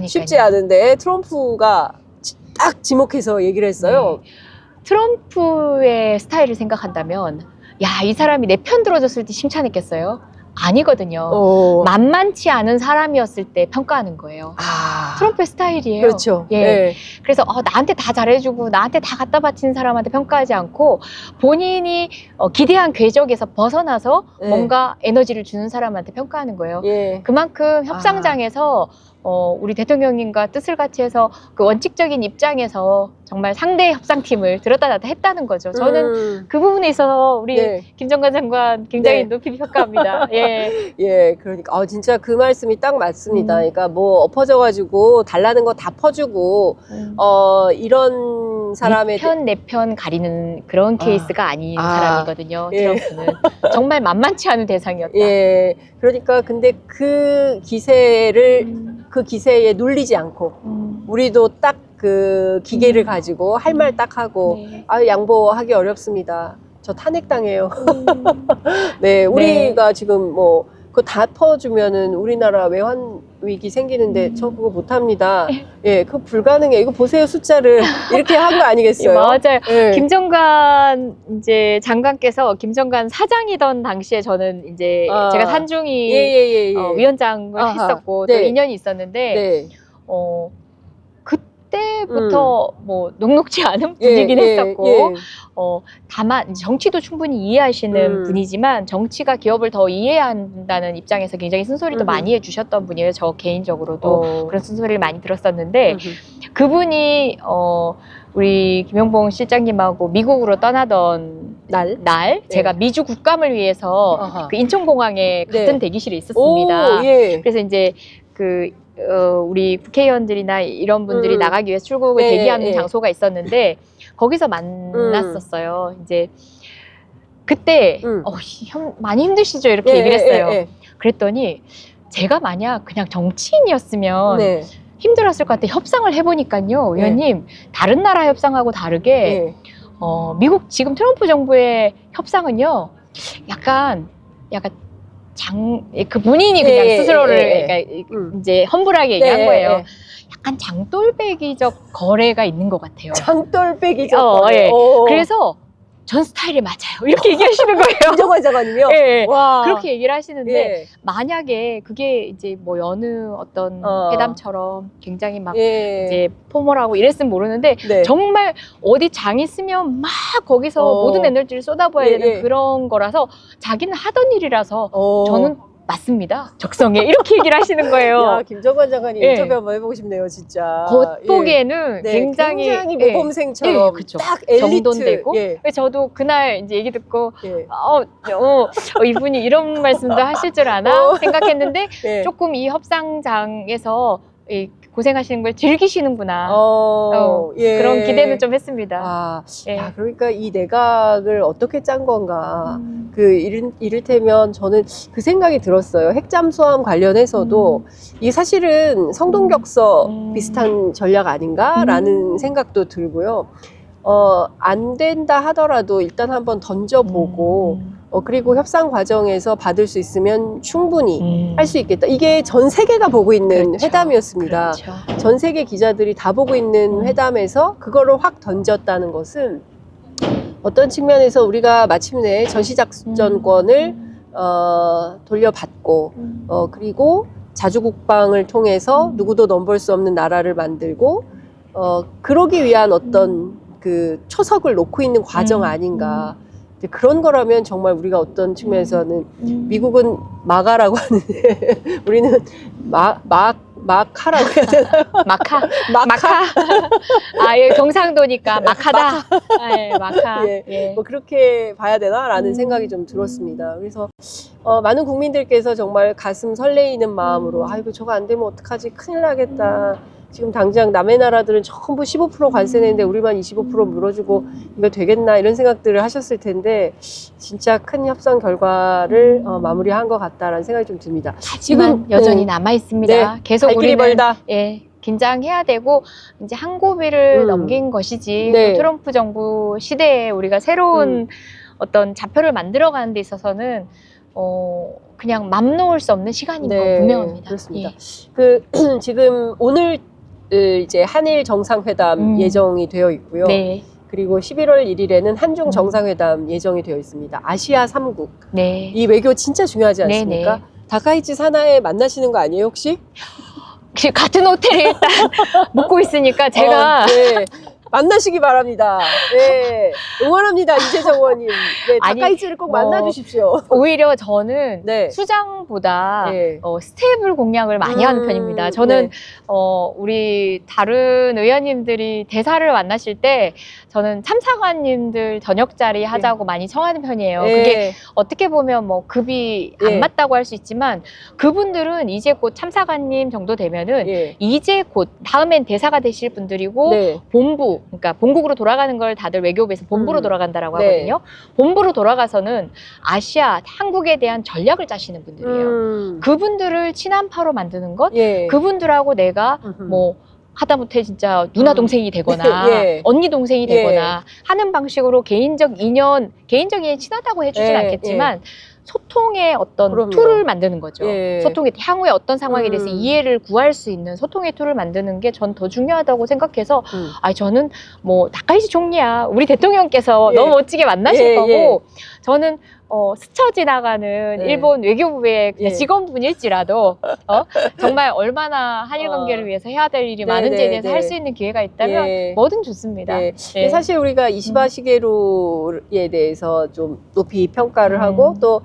쉽지 않은데 트럼프가 딱 지목해서 얘기를 했어요. 트럼프의 스타일을 생각한다면 이 사람이 내 편 들어줬을 때 칭찬했겠어요? 아니거든요. 만만치 않은 사람이었을 때 평가하는 거예요. 트럼프의 스타일이에요. 그렇죠. 그래서 나한테 다 잘해주고 나한테 다 갖다 바치는 사람한테 평가하지 않고 본인이 기대한 궤적에서 벗어나서 뭔가 에너지를 주는 사람한테 평가하는 거예요. 그만큼 협상장에서 우리 대통령님과 뜻을 같이 해서 그 원칙적인 입장에서 정말 상대 협상팀을 들었다 놨다 했다는 거죠. 저는 그 부분에 있어서 우리 김정관 장관 굉장히 높이 평가합니다. 그러니까 진짜 그 말씀이 딱 맞습니다. 그러니까 뭐 엎어져가지고 달라는 거 다 퍼주고 이런 사람의 내 편 가리는 그런 케이스가 아닌 사람이거든요. 트럼프는 정말 만만치 않은 대상이었다. 그러니까 근데 그 기세에 눌리지 않고 우리도 딱 그 기계를 가지고 할 말 딱 하고 양보하기 어렵습니다. 저 탄핵당해요. 우리가 지금 뭐 그거 다 퍼주면은 우리나라 외환 위기 생기는데 저 그거 못합니다. 그거 불가능해. 이거 보세요 숫자를 이렇게 한 거 아니겠어요? 맞아요. 김정관 이제 장관께서 김정관 사장이던 당시에 저는 이제 제가 산중이 위원장을 했었고 또 인연이 있었는데 그때부터 뭐 녹록지 않은 분위기는 했었고 다만 정치도 충분히 이해하시는 분이지만 정치가 기업을 더 이해해야 한다는 입장에서 굉장히 쓴소리도 많이 해주셨던 분이에요. 저 개인적으로도 그런 쓴소리를 많이 들었었는데 그분이 우리 김용봉 실장님하고 미국으로 떠나던 날 제가 미주 국감을 위해서 그 인천공항에 같은 대기실에 있었습니다. 그래서 이제 우리 국회의원들이나 이런 분들이 나가기 위해서 출국을 대기하는 장소가 있었는데 거기서 만났었어요. 이제 그때 많이 힘드시죠? 이렇게 얘기를 했어요. 그랬더니 제가 만약 그냥 정치인이었으면 힘들었을 것 같아요. 협상을 해보니까요, 의원님 다른 나라 협상하고 다르게 미국 지금 트럼프 정부의 협상은요 약간 그 본인이 그냥 스스로를 그러니까 이제 험불하게 얘기한 거예요. 약간 장돌배기적 거래가 있는 것 같아요. 장돌배기적 거래. 그래서 전 스타일이 맞아요. 이렇게 얘기하시는 거예요. 김정관 장관님이요? 그렇게 얘기를 하시는데 만약에 그게 이제 뭐 여느 어떤 회담처럼 굉장히 막 이제 포멀하고 이랬으면 모르는데 정말 어디 장 있으면 막 거기서 모든 에너지를 쏟아부어야 되는 그런 거라서 자기는 하던 일이라서 저는 맞습니다. 적성에 이렇게 얘기를 하시는 거예요. 야, 김정관 장관님 예. 인터뷰 한번 해보고 싶네요, 진짜. 겉보기에는 예. 굉장히 모범생처럼 그쵸. 딱 엘리트. 정돈되고 예. 저도 그날 이제 얘기 듣고 예. 이분이 이런 말씀도 하실 줄 아나 생각했는데 예. 조금 이 협상장에서 고생하시는 걸 즐기시는구나. 예. 그런 기대는 좀 했습니다. 예. 야, 그러니까 이 내각을 어떻게 짠 건가. 이를테면 저는 그 생각이 들었어요. 핵잠수함 관련해서도 이게 사실은 성동격서 비슷한 전략 아닌가라는 생각도 들고요. 안 된다 하더라도 일단 한번 던져보고 그리고 협상 과정에서 받을 수 있으면 충분히 할 수 있겠다. 이게 전 세계가 보고 있는 그렇죠. 회담이었습니다. 그렇죠. 전 세계 기자들이 다 보고 있는 회담에서 그거를 확 던졌다는 것은 어떤 측면에서 우리가 마침내 전시작전권을 돌려받고 그리고 자주국방을 통해서 누구도 넘볼 수 없는 나라를 만들고 그러기 위한 어떤 그 초석을 놓고 있는 과정 아닌가. 그런 거라면 정말 우리가 어떤 측면에서는 미국은 마가라고 하는데 우리는 마카라고 해야 되나요? 마카. 마카. 예, 경상도니까 마카다. 예, 마카. 예. 예. 뭐 그렇게 봐야 되나라는 생각이 좀 들었습니다. 그래서 많은 국민들께서 정말 가슴 설레이는 마음으로 아이고 저거 안 되면 어떡하지 큰일 나겠다. 지금 당장 남의 나라들은 전부 15% 관세 내는데 우리만 25% 물어주고 이거 되겠나 이런 생각들을 하셨을 텐데 진짜 큰 협상 결과를 마무리한 것 같다라는 생각이 좀 듭니다. 하지만 여전히 남아 있습니다. 네, 계속 갈 길이 우리는 멀다. 예, 긴장해야 되고 이제 한 고비를 넘긴 것이지 네. 또 트럼프 정부 시대에 우리가 새로운 어떤 좌표를 만들어가는 데 있어서는 그냥 맘 놓을 수 없는 시간인 건 분명합니다. 그렇습니다. 예. 지금 오늘 이제 한일 정상회담 예정이 되어 있고요. 네. 그리고 11월 1일에는 한중 정상회담 예정이 되어 있습니다. 아시아 3국. 네. 이 외교 진짜 중요하지 않습니까? 네네. 다카이치 사나에 만나시는 거 아니에요, 혹시? 같은 호텔에 일단 묵고 있으니까 제가 네. 만나시기 바랍니다. 네. 응원합니다, 이재정 의원님. 네, 아니, 다카이치를 꼭 만나주십시오. 오히려 저는 네. 수장보다 네. 스텝을 공략을 많이 하는 편입니다. 저는 우리 다른 의원님들이 대사를 만나실 때 저는 참사관님들 저녁 자리 하자고 많이 청하는 편이에요. 그게 어떻게 보면 뭐 급이 안 맞다고 할 수 있지만 그분들은 이제 곧 참사관님 정도 되면은 이제 곧 다음엔 대사가 되실 분들이고 본부, 그러니까 본국으로 돌아가는 걸 다들 외교부에서 본부로 돌아간다라고 하거든요. 본부로 돌아가서는 아시아, 한국에 대한 전략을 짜시는 분들이에요. 그분들을 친한파로 만드는 것, 그분들하고 내가 뭐 하다못해 진짜 누나 동생이 되거나 언니 동생이 되거나 하는 방식으로 개인적 인연이 친하다고 해주진 않겠지만 소통의 어떤 툴을 만드는 거죠. 소통의 향후에 어떤 상황에 대해서 이해를 구할 수 있는 소통의 툴을 만드는 게 전 더 중요하다고 생각해서 저는 뭐 다카이치 총리야 우리 대통령께서 너무 멋지게 만나실 거고 저는 스쳐 지나가는 일본 외교부의 그냥 직원분일지라도 정말 얼마나 한일 관계를 위해서 해야 될 일이 많은지에 대해서 할 수 있는 기회가 있다면 뭐든 좋습니다. 사실 우리가 이시바 시게루에 대해서 좀 높이 평가를 하고 또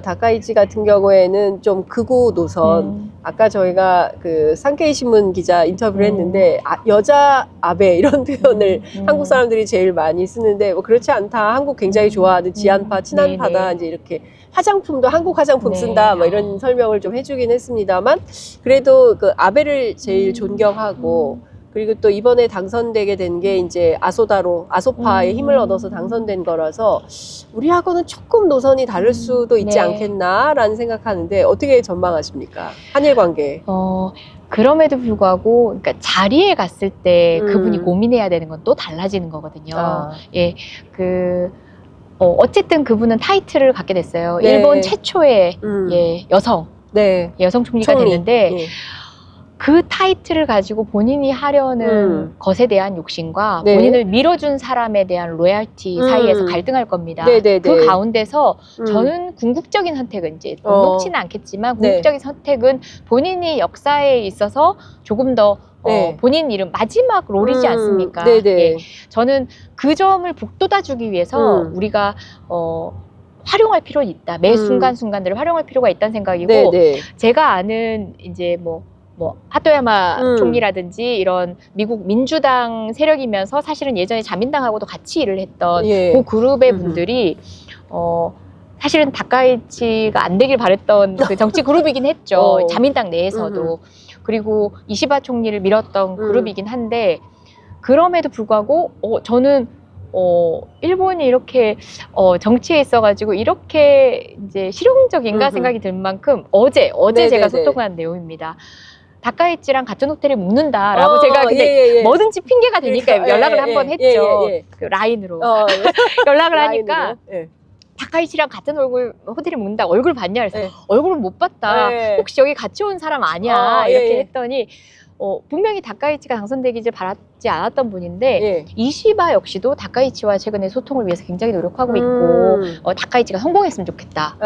다카이치 같은 경우에는 좀 극우 노선 아까 저희가 그 산케이 신문 기자 인터뷰를 했는데 여자 아베 이런 표현을 한국 사람들이 제일 많이 쓰는데 뭐 그렇지 않다. 한국 굉장히 좋아하는 지한파, 친한파다. 이제 이렇게 화장품도 한국 화장품 쓴다. 뭐 이런 설명을 좀 해주긴 했습니다만 그래도 그 아베를 제일 존경하고 그리고 또 이번에 당선되게 된 게 이제 아소파의 힘을 얻어서 당선된 거라서 우리하고는 조금 노선이 다를 수도 있지 않겠나라는 생각하는데 어떻게 전망하십니까? 한일 관계. 그럼에도 불구하고 그러니까 자리에 갔을 때 그분이 고민해야 되는 건 또 달라지는 거거든요. 어쨌든 그분은 타이틀을 갖게 됐어요. 일본 최초의 여성 총리가 됐는데 그 타이틀을 가지고 본인이 하려는 것에 대한 욕심과 본인을 밀어준 사람에 대한 로얄티 사이에서 갈등할 겁니다. 그 가운데서 저는 궁극적인 선택은 이제 녹록치는 않겠지만 궁극적인 선택은 본인이 역사에 있어서 조금 더 본인 이름 마지막 롤이지 않습니까? 저는 그 점을 북돋아주기 위해서 우리가 활용할 필요는 있다. 매 순간순간들을 활용할 필요가 있다는 생각이고, 네네. 제가 아는 이제 뭐 하토야마 총리라든지 이런 미국 민주당 세력이면서 사실은 예전에 자민당하고도 같이 일을 했던 그 그룹의 분들이 사실은 다카이치가 안 되길 바랬던 그 정치 그룹이긴 했죠. 자민당 내에서도. 그리고 이시바 총리를 밀었던 그룹이긴 한데, 그럼에도 불구하고 저는 일본이 이렇게 정치에 있어가지고 이렇게 이제 실용적인가 생각이 들 만큼 어제 제가 소통한 내용입니다. 다카이치랑 같은 호텔에 묵는다라고 제가 근데 뭐든지 핑계가 되니까 연락을 한번 했죠. 그 라인으로 연락을 하니까 다카이치랑 같은 호텔에 묵는다. 얼굴 봤냐? 그래서 얼굴은 못 봤다. 혹시 여기 같이 온 사람 아니야? 이렇게 했더니 분명히 다카이치가 당선되기를 바랐지 않았던 분인데 이시바 역시도 다카이치와 최근에 소통을 위해서 굉장히 노력하고 있고 다카이치가 성공했으면 좋겠다.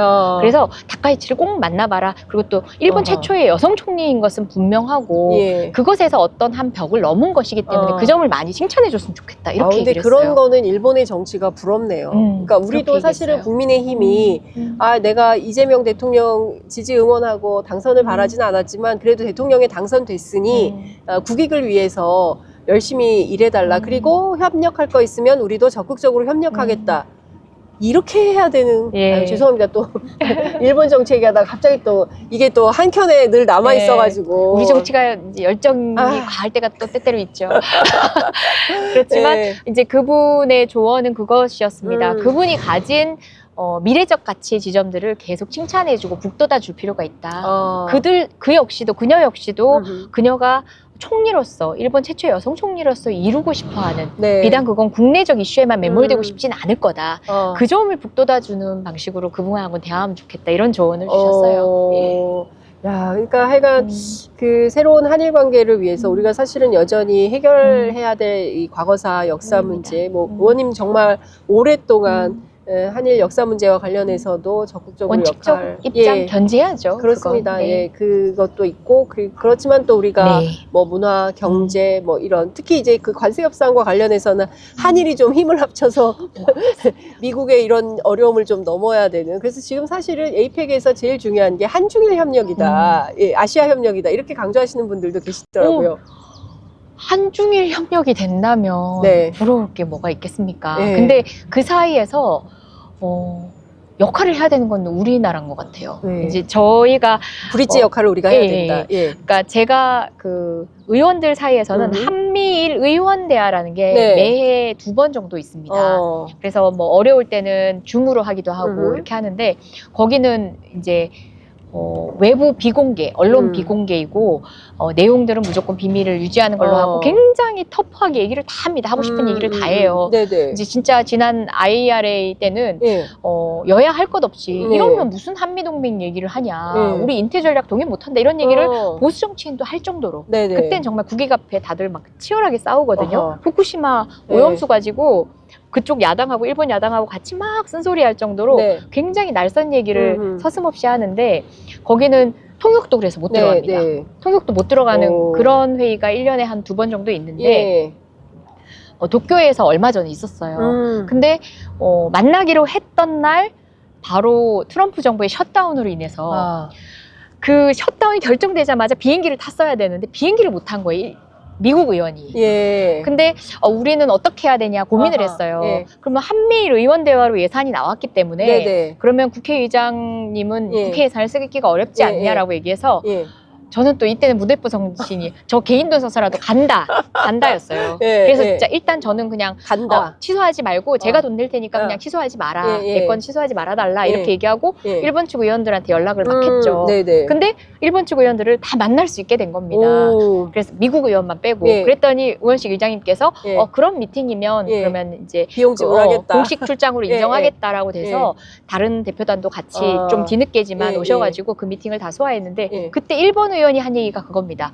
그래서 다카이치를 꼭 만나봐라. 그리고 또 일본 최초의 여성 총리인 것은 분명하고 그것에서 어떤 한 벽을 넘은 것이기 때문에 그 점을 많이 칭찬해 줬으면 좋겠다. 이렇게 근데 얘기를 그런 했어요. 거는 일본의 정치가 부럽네요. 그러니까 우리도 사실은 국민의힘이 내가 이재명 대통령 지지 응원하고 당선을 바라진 않았지만 그래도 대통령에 당선됐으니 국익을 위해서 열심히 일해달라. 그리고 협력할 거 있으면 우리도 적극적으로 협력하겠다. 이렇게 해야 되는. 죄송합니다. 또 일본 정치 얘기하다가 갑자기 또 이게 또 한켠에 늘 남아 있어가지고 우리 정치가 이제 열정이 과할 때가 또 때때로 있죠. 그렇지만 이제 그분의 조언은 그것이었습니다. 그분이 가진 미래적 가치의 지점들을 계속 칭찬해주고 북돋아 줄 필요가 있다. 그녀 역시도 그녀가 총리로서 일본 최초의 여성 총리로서 이루고 싶어하는 비단 그건 국내적 이슈에만 매몰되고 싶진 않을 거다. 그 점을 북돋아주는 방식으로 그분하고 대화하면 좋겠다. 이런 조언을 주셨어요. 야, 그러니까 하여간 그 새로운 한일 관계를 위해서 우리가 사실은 여전히 해결해야 될 이 과거사 역사 문제, 뭐 의원님 정말 오랫동안 한일 역사 문제와 관련해서도 적극적으로 원칙적 입장 견제해야죠. 그렇습니다. 그것도 있고 그렇지만 또 우리가 뭐 문화, 경제 뭐 이런 특히 이제 그 관세 협상과 관련해서는 한일이 좀 힘을 합쳐서 미국의 이런 어려움을 좀 넘어야 되는. 그래서 지금 사실은 에이펙에서 제일 중요한 게 한중일 협력이다, 아시아 협력이다 이렇게 강조하시는 분들도 계시더라고요. 한중일 협력이 된다면 부러울 게 뭐가 있겠습니까? 근데 그 사이에서 역할을 해야 되는 건 우리나라인 것 같아요. 이제 저희가 브릿지 역할을 우리가 해야 된다. 그러니까 제가 그 의원들 사이에서는 한미일 의원 대화라는 게 매해 2번 정도 있습니다. 그래서 뭐 어려울 때는 줌으로 하기도 하고 이렇게 하는데 거기는 이제 외부 비공개, 언론 비공개이고 내용들은 무조건 비밀을 유지하는 걸로 하고 굉장히 터프하게 얘기를 다 합니다. 하고 싶은 얘기를 다 해요. 이제 진짜 지난 IRA 때는 여야 할 것 없이 이러면 무슨 한미동맹 얘기를 하냐. 우리 인태 전략 동의 못한다. 이런 얘기를 보수 정치인도 할 정도로 그땐 정말 국익 앞에 다들 막 치열하게 싸우거든요. 후쿠시마 오염수 가지고 그쪽 야당하고 일본 야당하고 같이 막 쓴소리 할 정도로 굉장히 날선 얘기를 서슴없이 하는데 거기는 통역도 그래서 못 들어갑니다. 통역도 못 들어가는 그런 회의가 1년에 한 2번 정도 있는데 도쿄에서 얼마 전에 있었어요. 근데 만나기로 했던 날 바로 트럼프 정부의 셧다운으로 인해서 그 셧다운이 결정되자마자 비행기를 탔어야 되는데 비행기를 못 탄 거예요. 미국 의원이. 근데 우리는 어떻게 해야 되냐 고민을 했어요. 그러면 한미일 의원 대화로 예산이 나왔기 때문에 그러면 국회의장님은 국회 예산을 쓰기가 어렵지 않냐라고 얘기해서 저는 또 이때는 무대부 정신이 저 개인 돈 써서라도 간다였어요. 그래서 진짜 일단 저는 그냥 취소하지 말고 제가 돈 낼 테니까 그냥 취소하지 마라. 내 건 취소하지 말아달라. 이렇게 얘기하고 일본 측 의원들한테 연락을 막 했죠. 근데 일본 측 의원들을 다 만날 수 있게 된 겁니다. 그래서 미국 의원만 빼고 그랬더니 의원식 의장님께서 그런 미팅이면 그러면 이제 비용 지불하겠다. 공식 출장으로 인정하겠다라고 돼서 다른 대표단도 같이 좀 뒤늦게지만 오셔가지고 그 미팅을 다 소화했는데 그때 일본 의원이 한 얘기가 그겁니다.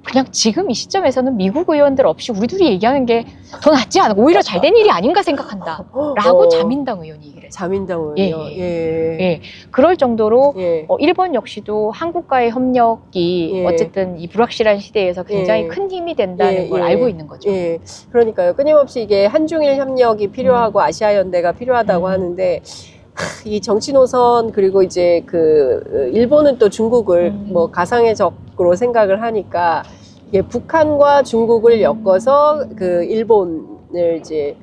그냥 지금 이 시점에서는 미국 의원들 없이 우리 둘이 얘기하는 게 더 낫지 않아? 오히려 잘 된 일이 아닌가 생각한다. 라고 자민당 의원이 얘기를 했어요. 자민당 의원이요? 그럴 정도로 일본 역시도 한국과의 협력이 어쨌든 이 불확실한 시대에서 굉장히 큰 힘이 된다는 걸 알고 있는 거죠. 그러니까요. 끊임없이 이게 한중일 협력이 필요하고 아시아 연대가 필요하다고 하는데 이 정치 노선 그리고 이제 그 일본은 또 중국을 뭐 가상의 적으로 생각을 하니까 이게 북한과 중국을 엮어서 그 일본을 이제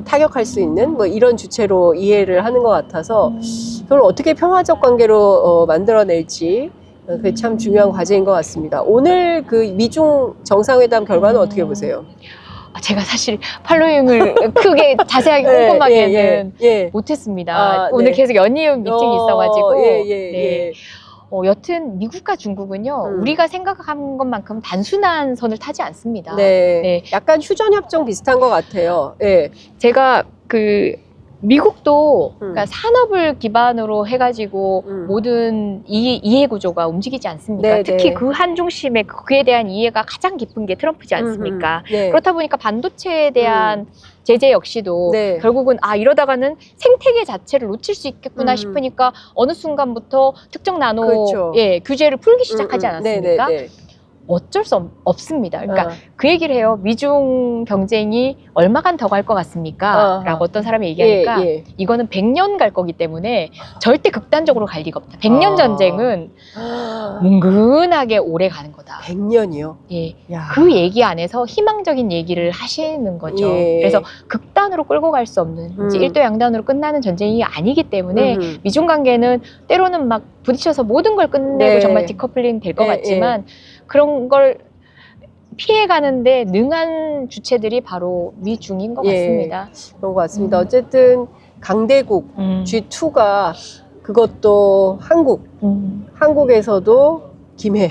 타격할 수 있는 뭐 이런 주체로 이해를 하는 것 같아서 그걸 어떻게 평화적 관계로 만들어낼지 그게 참 중요한 과제인 것 같습니다. 오늘 그 미중 정상회담 결과는 어떻게 보세요? 제가 사실 팔로잉을 크게 자세하게 꼼꼼하게는 못했습니다. 오늘 계속 연이은 미팅이 있어가지고. 여튼 미국과 중국은요, 우리가 생각한 것만큼 단순한 선을 타지 않습니다. 약간 휴전협정 비슷한 것 같아요. 제가 미국도 그러니까 산업을 기반으로 해가지고 모든 이해 구조가 움직이지 않습니까? 특히 그 한 중심에 그에 대한 이해가 가장 깊은 게 트럼프지 않습니까? 그렇다 보니까 반도체에 대한 제재 역시도 결국은 이러다가는 생태계 자체를 놓칠 수 있겠구나 싶으니까 어느 순간부터 특정 나노 규제를 풀기 시작하지 않았습니까? 어쩔 수 없습니다. 그러니까 그 얘기를 해요. 미중 경쟁이 얼마간 더 갈 것 같습니까? 라고 어떤 사람이 얘기하니까 이거는 100년 갈 거기 때문에 절대 극단적으로 갈 리가 없다. 100년 전쟁은 뭉근하게 오래 가는 거다. 100년이요? 그 얘기 안에서 희망적인 얘기를 하시는 거죠. 그래서 극단으로 끌고 갈 수 없는 이제 일도 양단으로 끝나는 전쟁이 아니기 때문에 미중 관계는 때로는 막 부딪혀서 모든 걸 끝내고 정말 디커플링 될 것 같지만 그런 걸 피해가는데 능한 주체들이 바로 미중인 것 같습니다. 그런 것 같습니다. 어쨌든 강대국 G2가 그것도 한국에서도 김해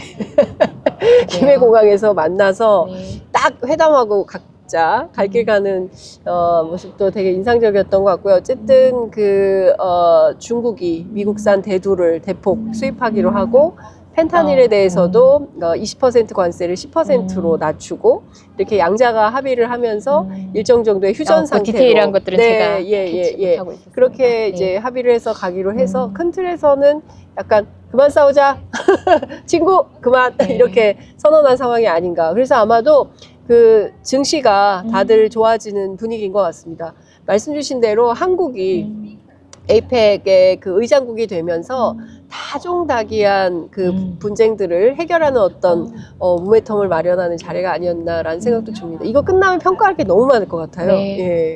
김해공항에서 만나서 딱 회담하고 각자 갈 길 가는 모습도 되게 인상적이었던 것 같고요. 어쨌든 중국이 미국산 대두를 대폭 수입하기로 하고 펜타닐에 대해서도 20% 관세를 10%로 낮추고 이렇게 양자가 합의를 하면서 일정 정도의 휴전 상태로 디테일한 것들은 제가 못하고 있었습니다. 그렇게 이제 합의를 해서 가기로 해서 큰 틀에서는 약간 그만 싸우자 친구 그만 이렇게 선언한 상황이 아닌가. 그래서 아마도 그 증시가 다들 좋아지는 분위기인 것 같습니다. 말씀 주신 대로 한국이 에이펙의 그 의장국이 되면서 다종다기한 그 분쟁들을 해결하는 어떤 모멘텀을 마련하는 자리가 아니었나라는 생각도 듭니다. 이거 끝나면 평가할 게 너무 많을 것 같아요.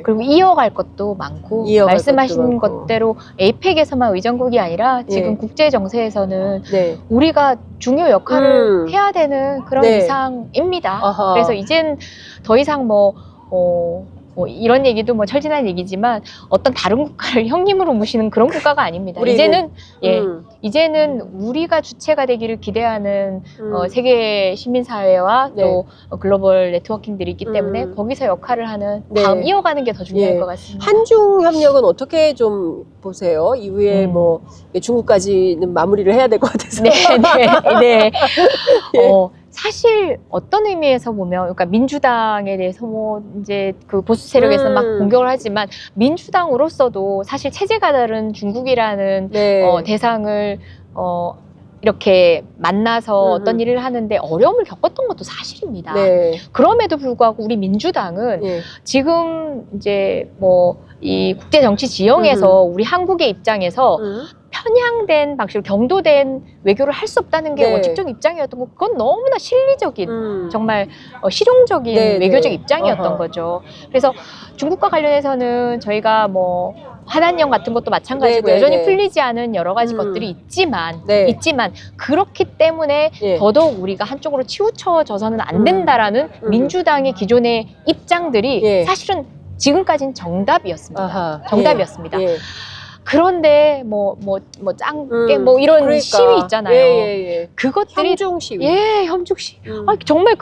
그리고 이어갈 것도 많고 말씀하신 것대로 에이펙에서만 의장국이 아니라 지금 국제 정세에서는 우리가 중요 역할을 해야 되는 그런 이상입니다. 그래서 이젠 더 이상 이런 얘기도 철진한 얘기지만 어떤 다른 국가를 형님으로 모시는 그런 국가가 아닙니다. 이제는 우리가 주체가 되기를 기대하는 세계 시민사회와 또 글로벌 네트워킹들이 있기 때문에 거기서 역할을 하는 다음 이어가는 게 더 중요할 것 같습니다. 한중 협력은 어떻게 좀 보세요? 이후에 중국까지는 마무리를 해야 될 것 같아서. 사실 어떤 의미에서 보면, 그러니까 민주당에 대해서 이제 그 보수 세력에서 막 공격을 하지만 민주당으로서도 사실 체제가 다른 중국이라는 대상을 이렇게 만나서 어떤 일을 하는데 어려움을 겪었던 것도 사실입니다. 그럼에도 불구하고 우리 민주당은 지금 이제 이 국제 정치 지형에서 우리 한국의 입장에서 편향된 방식으로 경도된 외교를 할 수 없다는 게 원칙적 입장이었던 거, 그건 너무나 실리적인 정말 실용적인 외교적 입장이었던 거죠. 그래서 중국과 관련해서는 저희가 한한령 같은 것도 마찬가지고 여전히 풀리지 않은 여러 가지 것들이 있지만 그렇기 때문에 더더욱 우리가 한쪽으로 치우쳐져서는 안 된다라는 민주당의 기존의 입장들이 사실은 지금까지는 정답이었습니다. 정답이었습니다. 그런데 짱깨 이런 시위 있잖아요. 그것들이 협중 시위. 협중 시위. 정말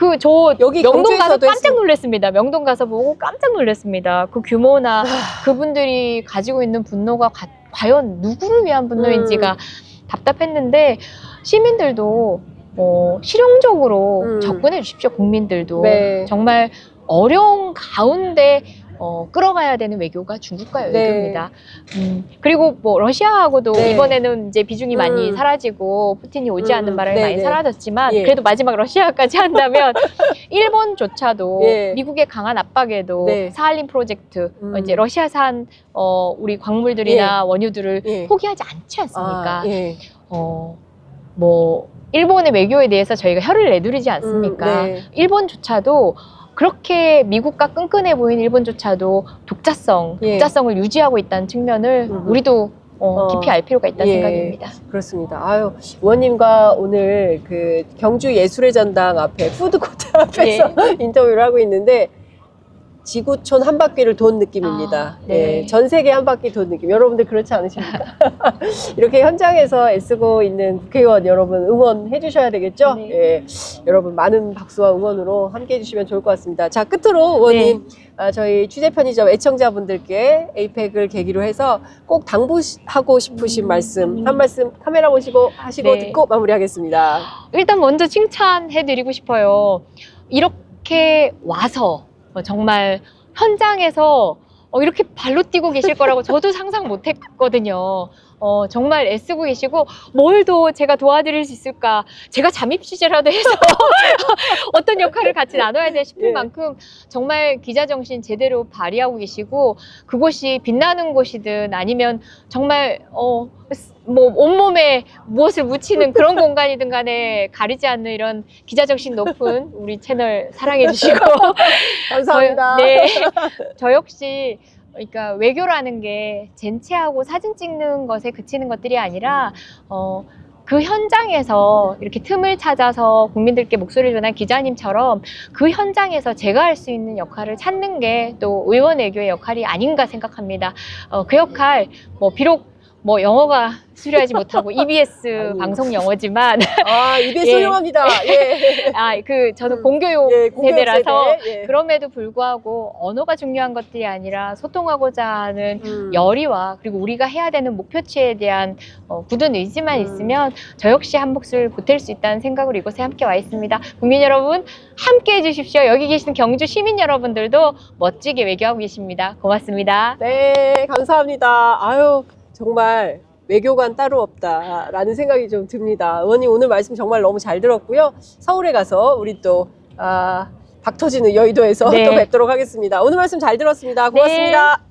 여기 명동 가서 깜짝 놀랐습니다. 명동 가서 보고 깜짝 놀랐습니다. 그 규모나 그분들이 가지고 있는 분노가 과연 누구를 위한 분노인지가 답답했는데 시민들도 실용적으로 접근해 주십시오. 국민들도 정말 어려운 가운데 끌어가야 되는 외교가 중국과 네. 외교입니다. 그리고 뭐 러시아하고도 네. 이번에는 이제 비중이 많이 사라지고 푸틴이 오지 않는 바람에 네, 많이 네. 사라졌지만 예. 그래도 마지막 러시아까지 한다면 일본조차도 예. 미국의 강한 압박에도 네. 사할린 프로젝트 이제 러시아산 우리 광물들이나 원유들을 예. 포기하지 않지 않습니까? 예. 뭐 일본의 외교에 대해서 저희가 혀를 내두르지 않습니까? 네. 일본조차도 그렇게 미국과 끈끈해 보인 일본조차도 독자성을 유지하고 있다는 측면을 우리도 깊이 알 필요가 있다는 생각입니다. 그렇습니다. 아유, 의원님과 오늘 그 경주 예술의 전당 앞에 푸드코트 앞에서 인터뷰를 하고 있는데 지구촌 한 바퀴를 돈 느낌입니다. 네. 전 세계 한 바퀴 돈 느낌. 여러분들 그렇지 않으십니까? 이렇게 현장에서 애쓰고 있는 국회의원 여러분 응원해 주셔야 되겠죠? 네. 예, 여러분 많은 박수와 응원으로 함께 해주시면 좋을 것 같습니다. 자, 끝으로 의원님, 저희 취재 편의점 애청자분들께 에이펙을 계기로 해서 꼭 당부하고 싶으신 말씀, 한 말씀 카메라 보시고 하시고 듣고 마무리하겠습니다. 일단 먼저 칭찬해드리고 싶어요. 이렇게 와서 정말 현장에서 이렇게 발로 뛰고 계실 거라고 저도 상상 못 했거든요. 정말 애쓰고 계시고 뭘 더 제가 도와드릴 수 있을까, 제가 잠입 취재라도 해서 어떤 역할을 같이 나눠야 돼 싶을 만큼 정말 기자 정신 제대로 발휘하고 계시고, 그곳이 빛나는 곳이든 아니면 정말 뭐 온몸에 무엇을 묻히는 그런 공간이든 간에 가리지 않는 이런 기자 정신 높은 우리 채널 사랑해 주시고 감사합니다. 저 역시 그러니까 외교라는 게 젠체하고 사진 찍는 것에 그치는 것들이 아니라 그 현장에서 이렇게 틈을 찾아서 국민들께 목소리를 전한 기자님처럼 그 현장에서 제가 할 수 있는 역할을 찾는 게 또 의원 외교의 역할이 아닌가 생각합니다. 그 역할 비록 영어가 수료하지 못하고 EBS 방송 영어지만 EBS 훌륭합니다. 저는 공교육 세대라서 세대. 그럼에도 불구하고 언어가 중요한 것들이 아니라 소통하고자 하는 열의와 그리고 우리가 해야 되는 목표치에 대한 굳은 의지만 있으면 저 역시 한 몫을 보탤 수 있다는 생각으로 이곳에 함께 와 있습니다. 국민 여러분 함께 해주십시오. 여기 계신 경주 시민 여러분들도 멋지게 외교하고 계십니다. 고맙습니다. 네, 감사합니다. 아유, 정말 외교관 따로 없다라는 생각이 좀 듭니다. 의원님 오늘 말씀 정말 너무 잘 들었고요. 서울에 가서 우리 또 박 터지는 여의도에서 또 뵙도록 하겠습니다. 오늘 말씀 잘 들었습니다. 고맙습니다.